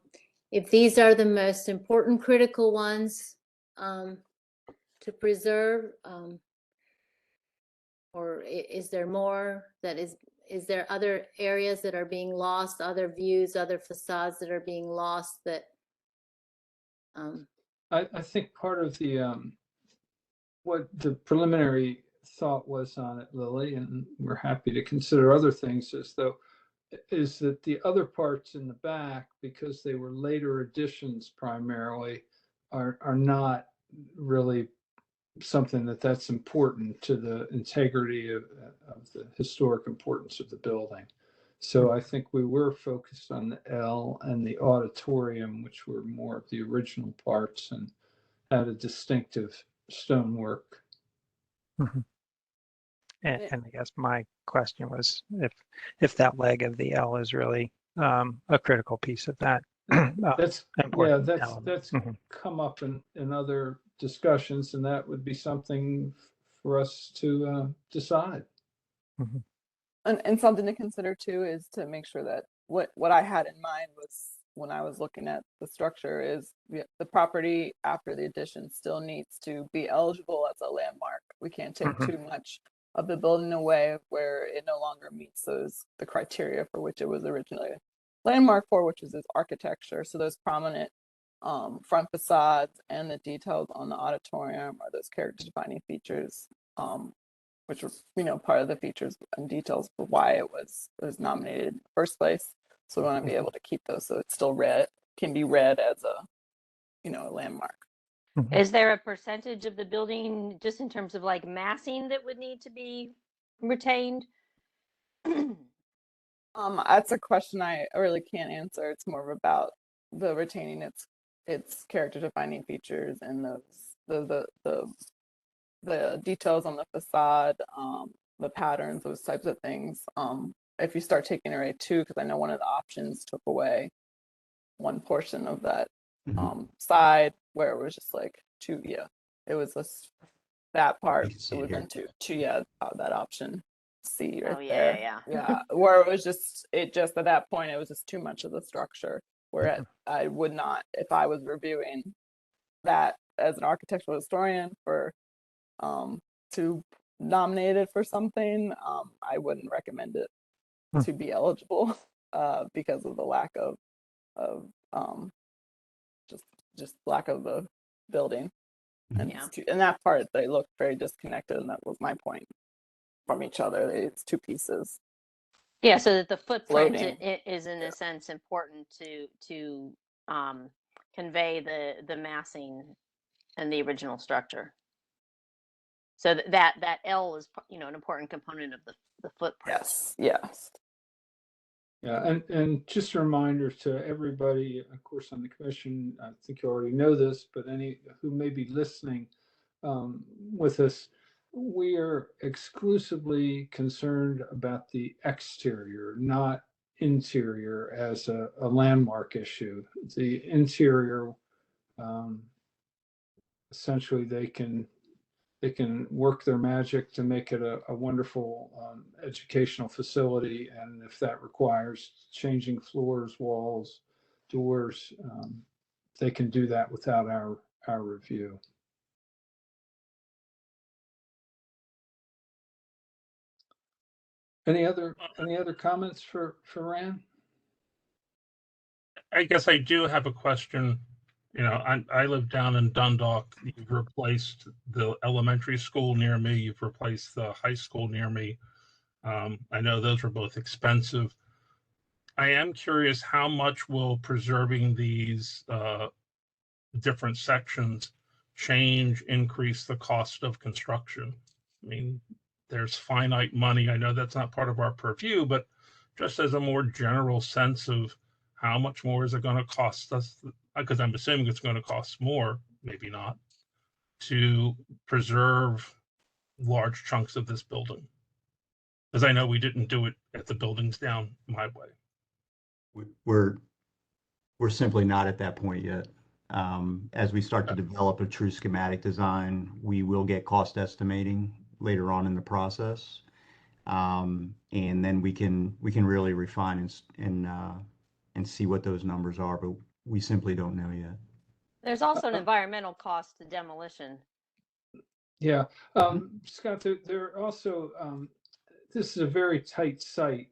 If these are the most important critical ones to preserve, or is there more that is there other areas that are being lost, other views, other facades that are being lost that I think part of the what the preliminary thought was on it, Lily, and we're happy to consider other things, is that the other parts in the back, because they were later additions primarily, are not really something that's important to the integrity of the historic importance of the building. So I think we were focused on the L and the auditorium, which were more of the original parts and had a distinctive stonework. And I guess my question was if that leg of the L is really a critical piece of that. That's element. come up in other discussions, and that would be something for us to decide. And something to consider too is to make sure that what I had in mind was when I was looking at the structure is the property after the addition still needs to be eligible as a landmark. We can't take too much of the building away where it no longer meets the criteria for which it was originally landmark for, which is its architecture. So those prominent front facades and the details on the auditorium are those character defining features, which were part of the features and details for why it was nominated in the first place. So we want to be able to keep those so it's still can be read as a a landmark. Is there a percentage of the building just in terms of like massing that would need to be retained? That's a question I really can't answer. It's more about the retaining its character defining features and the details on the facade, the patterns, those types of things. If you start taking away too, because I know one of the options took away one portion of that side where it was just like it was that part. It was then that option C right there. Yeah, where it was just at that point it was just too much of the structure. Where I would not, if I was reviewing that as an architectural historian for to nominate it for something, I wouldn't recommend it to be eligible because of the lack of just lack of the building. And in that part they looked very disconnected, and that was my point from each other. It's two pieces. Yeah, so that the footprint is in a sense important to convey the massing and the original structure. So that L is an important component of the footprint. Yes. Yeah, and just a reminder to everybody, of course, on the commission, I think you already know this, but any who may be listening with us, we are exclusively concerned about the exterior, not interior as a landmark issue. The interior, essentially, they can work their magic to make it a wonderful educational facility. And if that requires changing floors, walls, doors, they can do that without our review. Any other comments for Rand? I guess I do have a question. You know, I live down in Dundalk. You've replaced the elementary school near me. You've replaced the high school near me. I know those were both expensive. I am curious, how much will preserving these different sections increase the cost of construction? I mean, there's finite money. I know that's not part of our purview, but just as a more general sense of how much more is it going to cost us? Because I'm assuming it's going to cost more, maybe not, to preserve large chunks of this building. Because I know we didn't do it at the buildings down my way. We're simply not at that point yet. As we start to develop a true schematic design, we will get cost estimating later on in the process. And then we can really refine and see what those numbers are, but we simply don't know yet. There's also an environmental cost to demolition. Yeah, Scott, there are also, this is a very tight site,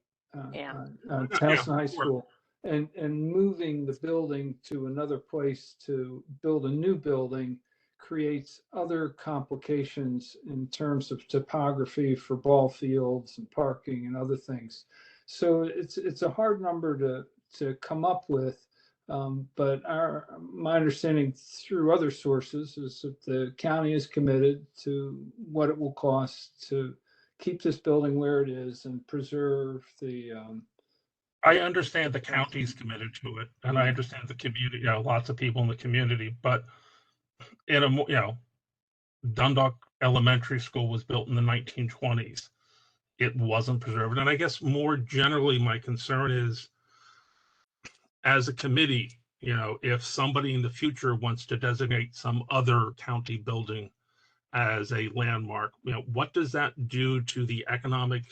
Yeah. Towson High School, and moving the building to another place to build a new building creates other complications in terms of topography for ball fields and parking and other things. So it's a hard number to come up with. But my understanding through other sources is that the county is committed to what it will cost to keep this building where it is and preserve the. I understand the county's committed to it, and I understand the community, lots of people in the community, but in a, Dundalk Elementary School was built in the 1920s. It wasn't preserved. And I guess more generally, my concern is, as a committee, if somebody in the future wants to designate some other county building as a landmark, what does that do to the economic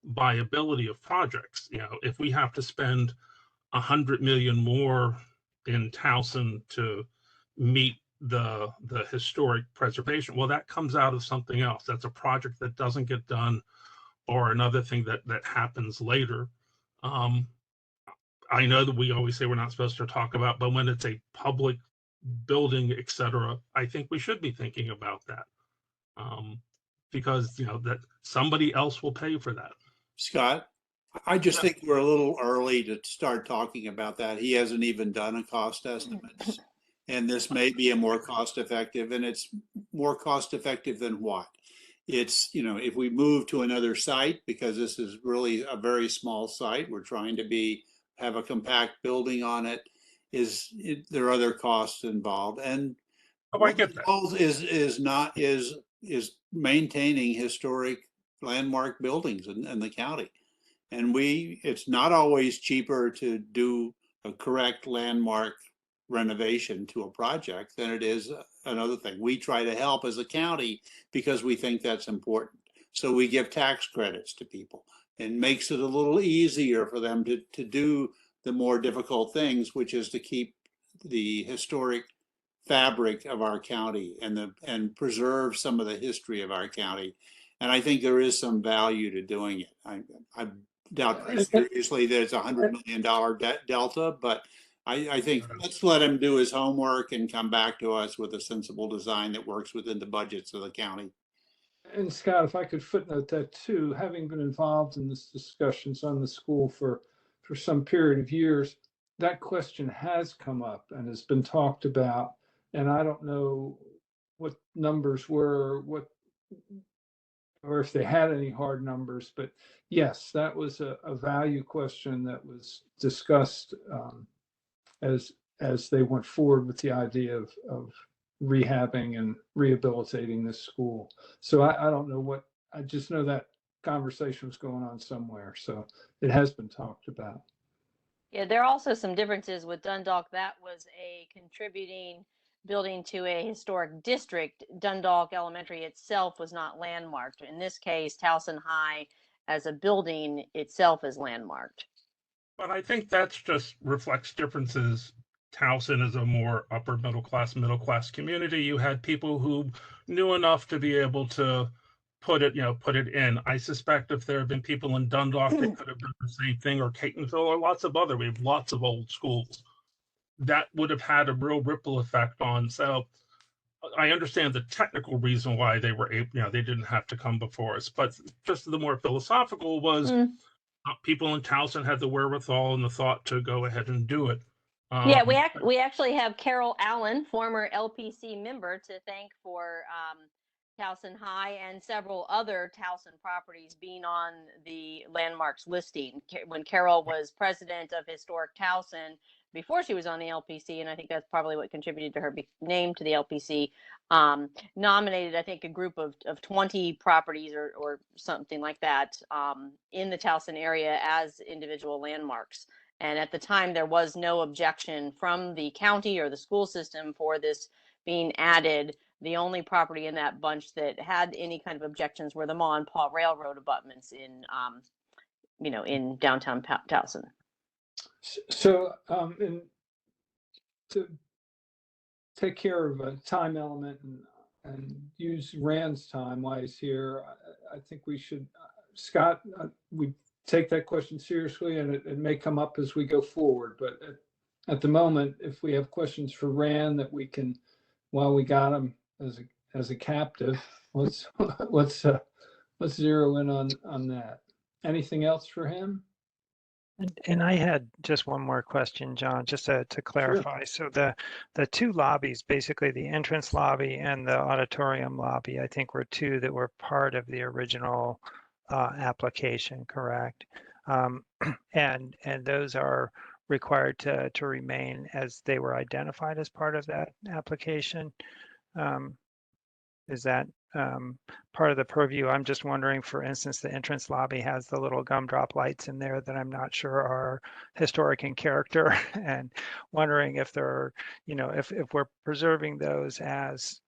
viability of projects? If we have to spend $100 million more in Towson to meet the historic preservation, well, that comes out of something else. That's a project that doesn't get done, or another thing that happens later. I know that we always say we're not supposed to talk about, but when it's a public building, etc., I think we should be thinking about that, because that somebody else will pay for that. Scott, I just think we're a little early to start talking about that. He hasn't even done a cost estimates. And this may be a more cost effective, and it's more cost effective than what? It's, if we move to another site, because this is really a very small site, we're trying to have a compact building on it, there are other costs involved. And I get that. is maintaining historic landmark buildings in the county. And it's not always cheaper to do a correct landmark renovation to a project than it is another thing. We try to help as a county because we think that's important. So we give tax credits to people and makes it a little easier for them to do the more difficult things, which is to keep the historic fabric of our county and preserve some of the history of our county. And I think there is some value to doing it. I doubt seriously that it's $100 million delta, but I think let's let him do his homework and come back to us with a sensible design that works within the budgets of the county. And Scott, if I could footnote that too, having been involved in this discussions on the school for some period of years, that question has come up and has been talked about. And I don't know what numbers were, what or if they had any hard numbers, but yes, that was a value question that was discussed as they went forward with the idea of rehabbing and rehabilitating this school. So I don't know what, I just know that conversation was going on somewhere. So it has been talked about. Yeah, there are also some differences with Dundalk. That was a contributing building to a historic district. Dundalk Elementary itself was not landmarked. In this case, Towson High as a building itself is landmarked. But I think that's just reflects differences. Towson is a more upper middle class community. You had people who knew enough to be able to put it in. I suspect if there had been people in Dundalk, they could have done the same thing, or Catonsville, or we have lots of old schools. That would have had a real ripple effect on. So I understand the technical reason why they were able, they didn't have to come before us, but just the more philosophical was people in Towson had the wherewithal and the thought to go ahead and do it. Yeah, we actually have Carol Allen, former LPC member, to thank for Towson High and several other Towson properties being on the landmarks listing. When Carol was president of Historic Towson, before she was on the LPC, and I think that's probably what contributed to her being named to the LPC, nominated, I think, a group of 20 properties or something like that in the Towson area as individual landmarks. And at the time, there was no objection from the county or the school system for this being added. The only property in that bunch that had any kind of objections were the Ma and Pa Railroad abutments in, in downtown Towson. So, and to take care of a time element and use Rand's time while he's here, I think we should, Scott, we take that question seriously, and it may come up as we go forward. But at the moment, if we have questions for Rand that we can, while we got him as a captive, let's zero in on that. Anything else for him? And I had just one more question, John, just to clarify. So the two lobbies, basically the entrance lobby and the auditorium lobby, I think were two that were part of the original application, correct? And those are required to remain as they were identified as part of that application. Is that part of the purview? I'm just wondering, for instance, the entrance lobby has the little gumdrop lights in there that I'm not sure are historic in character, and wondering if they're, if we're preserving those as,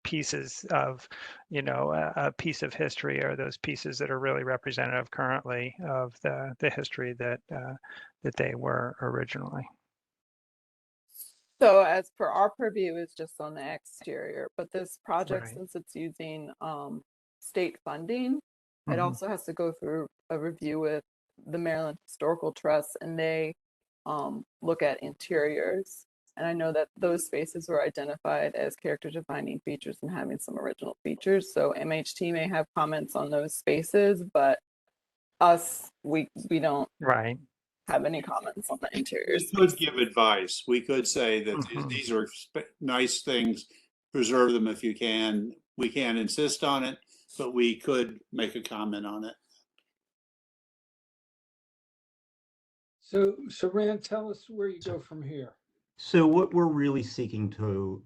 pieces of, a piece of history, or those pieces that are really representative currently of the history that they were originally. So as per our purview is just on the exterior, but this project, Right. since it's using state funding, it also has to go through a review with the Maryland Historical Trust, and they look at interiors. And I know that those spaces were identified as character defining features and having some original features. So MHT may have comments on those spaces, but we don't Right. have any comments on the interiors. We could give advice. We could say that these are nice things, preserve them if you can. We can't insist on it, but we could make a comment on it. So Rand, tell us where you go from here. So what we're really seeking to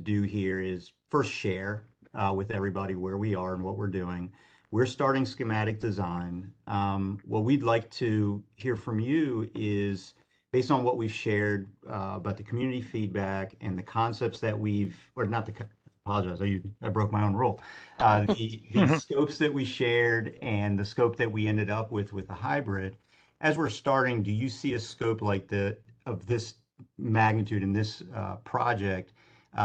do here is first share with everybody where we are and what we're doing. We're starting schematic design. What we'd like to hear from you is, based on what we've shared about the community feedback and the concepts that I broke my own rule. The scopes that we shared and the scope that we ended up with the hybrid. As we're starting, do you see a scope like of this magnitude in this project,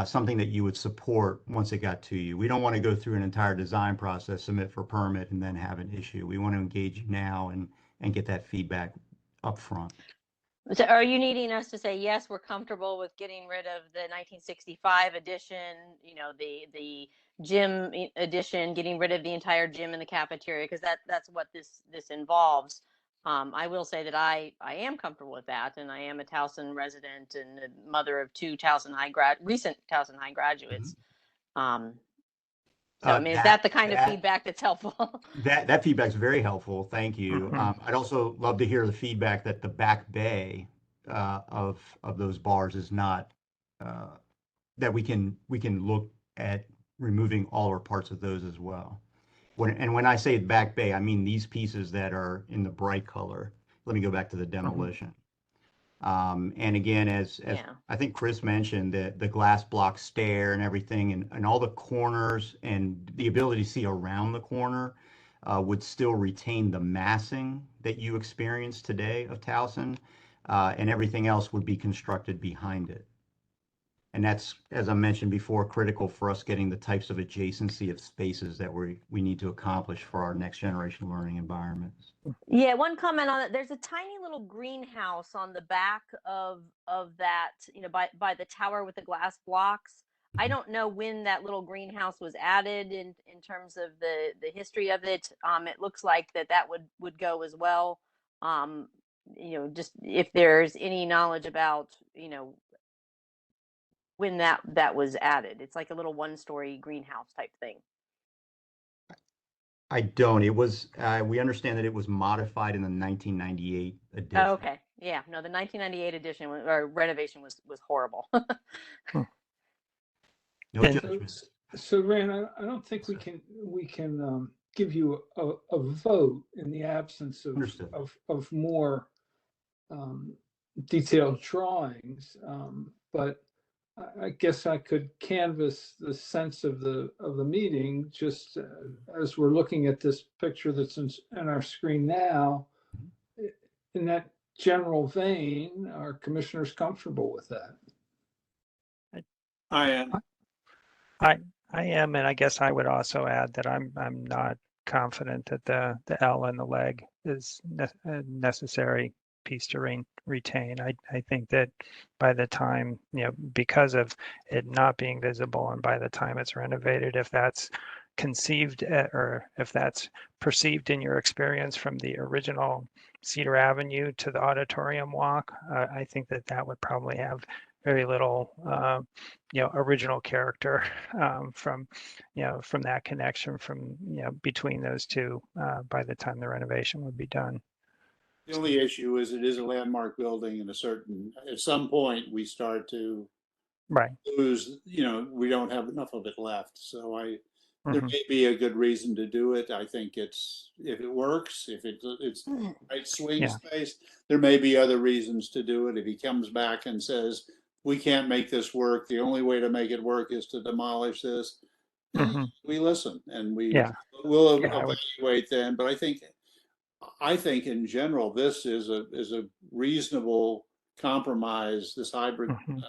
something that you would support once it got to you? We don't want to go through an entire design process, submit for permit, and then have an issue. We want to engage you now and get that feedback up front. So are you needing us to say, yes, we're comfortable with getting rid of the 1965 edition, the gym edition, getting rid of the entire gym in the cafeteria? Because that's what this involves. I will say that I am comfortable with that, and I am a Towson resident and a mother of two recent Towson High graduates. So, I mean, is that the kind of that- feedback that's helpful? That feedback is very helpful. Thank you. Mhm. I'd also love to hear the feedback that the back bay of those bars is not that we can look at removing all or parts of those as well. When I say back bay, I mean these pieces that are in the bright color. Let me go back to the demolition. And again, as Yeah. I think Chris mentioned, the glass block stair and everything, and all the corners and the ability to see around the corner would still retain the massing that you experience today of Towson, and everything else would be constructed behind it. And that's, as I mentioned before, critical for us getting the types of adjacency of spaces that we need to accomplish for our next generation learning environments. Yeah, one comment on it. There's a tiny little greenhouse on the back of that, by the tower with the glass blocks. I don't know when that little greenhouse was added in terms of the history of it. It looks like that would go as well. Just if there's any knowledge about, when that was added. It's like a little one-story greenhouse type thing. I don't. It was, we understand that it was modified in the 1998 edition. Oh, okay. Yeah. No, the 1998 edition or renovation was horrible. No And- judgment. So Rand, I don't think we can give you a vote in the absence Understood. of more detailed drawings. But I guess I could canvas the sense of the meeting just as we're looking at this picture that's in our screen now. In that general vein, are commissioners comfortable with that? I am. I am, and I guess I would also add that I'm not confident that the L and the leg is a necessary piece to retain. I think that by the time, because of it not being visible and by the time it's renovated, if that's conceived or if that's perceived in your experience from the original Cedar Avenue to the auditorium walk, I think that would probably have very little, original character from that connection between those two by the time the renovation would be done. The only issue is it is a landmark building, and at some point we start to Right. lose, we don't have enough of it left. So there Mhm. may be a good reason to do it. I think if it works, if it's right swing Yeah. space, there may be other reasons to do it. If he comes back and says, we can't make this work, the only way to make it work is to demolish this, Mhm. we listen and Yeah. we'll Yeah, I would- evaluate then. But I think in general, this is a reasonable compromise. This hybrid Mhm.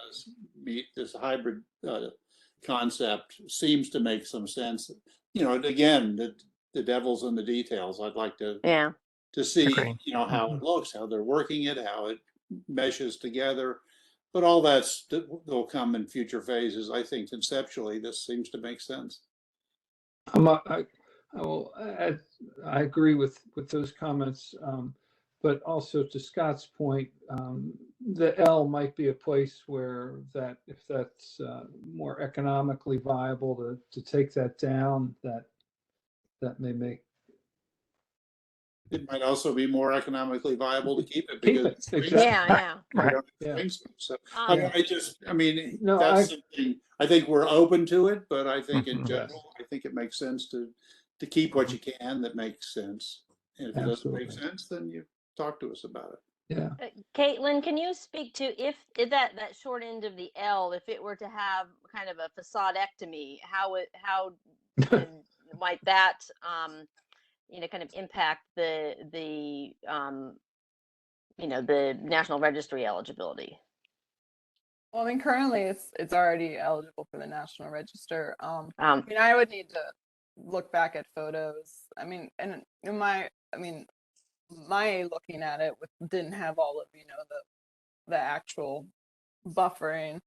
concept seems to make some sense. Again, the devil's in the details. I'd like to Yeah. see, Agree. how it looks, how they're working it, how it meshes together. But all will come in future phases. I think conceptually, this seems to make sense. I will add, I agree with those comments, but also to Scott's point, the L might be a place where if that's more economically viable to take that down, that may make. It might also be more economically viable to keep it Keep because it, it's swing exactly. Yeah. space. Yeah. We Right. don't Yeah. have swing space. So Um, No, that's something, I think we're open to it, but I think in Mhm. general, I think it makes sense to keep what you can that makes sense. And if it doesn't make Absolutely. sense, then you talk to us about it. Yeah. Caitlin, can you speak to if that short end of the L, if it were to have kind of a facadectomy, how might that kind of impact the National Registry eligibility? Well, I mean, currently it's already eligible for the National Register. I Um, mean, I would need to look back at photos. I mean, and in my looking at it didn't have all of the actual buffering.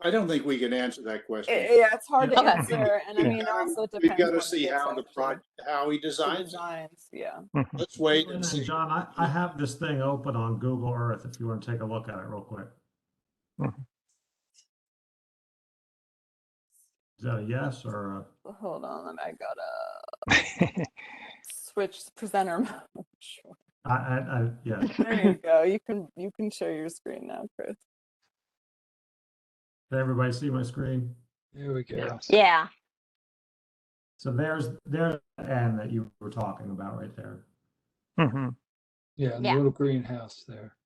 I don't think we can answer that question. Yeah, it's hard to Okay. answer, and I mean, also it We've depends got to what see gets how actually how he the designs it. designs. Yeah. Mhm. Let's wait Caitlin and see. and John, I have this thing open on Google Earth if you want to take a look at it real quick. Mhm. Is that a yes or Hold on, I gotta switch presenter mode. Sure. yeah. There you go. You can share your screen now, Chris. Can everybody see my screen? There we go. Yeah. So there's the end that you were talking about right there. Mhm. Yeah, the Yeah. little greenhouse there.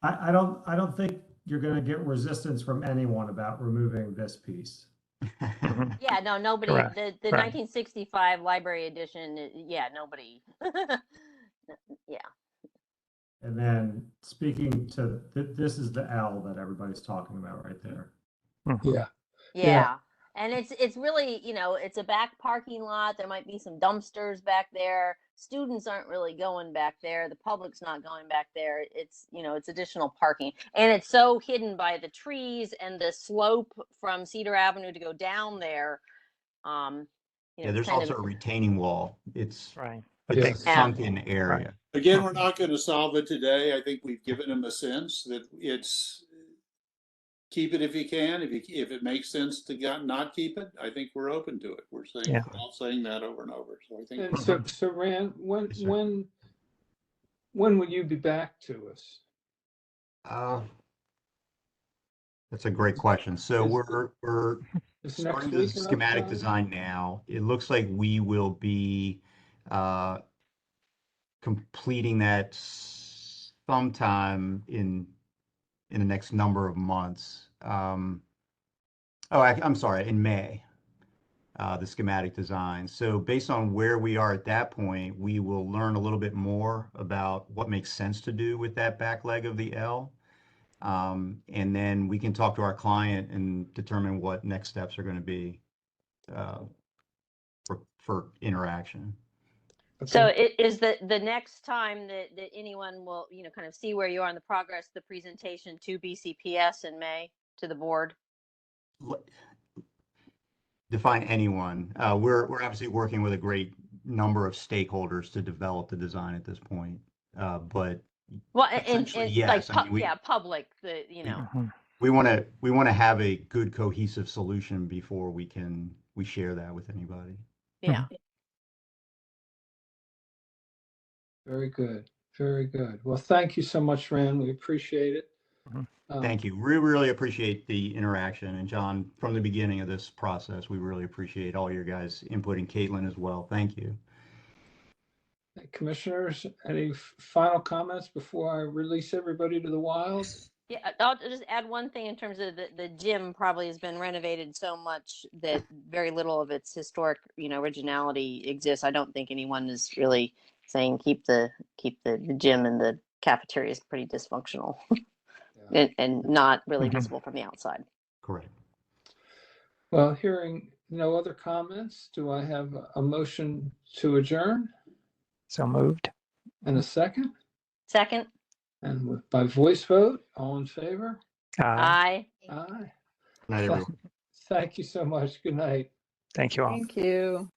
I don't think you're going to get resistance from anyone about removing this piece. Mhm. Yeah, no, nobody, Correct. the Right. 1965 library edition, yeah, nobody. Yeah. And then speaking to this is the L that everybody's talking about right there. Mhm. Yeah. Yeah. And it's really, it's a back parking lot. There might be some dumpsters back there. Students aren't really going back there. The public's not going back there. It's, it's additional parking. And it's so hidden by the trees and the slope from Cedar Avenue to go down there. Yeah, there's also a retaining wall. It's Right. it's Yeah. a sunken area. Again, we're not going to solve it today. I think we've given them a sense that it's keep it if you can. If it makes sense to not keep it, I think we're open to it. We're saying, Yeah. we're all saying that over and over. So I think And so Rand, when will you be back to us? That's a great question. So we're Is starting next the week schematic design now. It looks like we will be completing that sometime in the next number of months. I'm sorry, in May, the schematic design. So based on where we are at that point, we will learn a little bit more about what makes sense to do with that back leg of the L. And then we can talk to our client and determine what next steps are going to be for interaction. So it is the next time that anyone will, kind of see where you are in the progress, the presentation to BCPS in May to the board? Define anyone. We're obviously working with a great number of stakeholders to develop the design at this point. But well, essentially, and yes. like, I mean, public, we want to have a good cohesive solution before we share that with anybody. Yeah. Very good. Very good. Well, thank you so much, Rand. We appreciate it. Thank you. We really appreciate the interaction. And John, from the beginning of this process, we really appreciate all your guys' input, and Caitlin as well. Thank you. Commissioners, any final comments before I release everybody to the wild? Yeah, I'll just add one thing in terms of the gym probably has been renovated so much that very little of its historic, originality exists. I don't think anyone is really saying keep the gym, and the cafeteria is pretty dysfunctional and not really visible from the outside. Correct. Well, hearing no other comments, do I have a motion to adjourn? So moved. And a second? Second. And by voice vote, all in favor? Aye. Aye. Good night, everyone. Thank you so much. Good night. Thank you all. Thank you.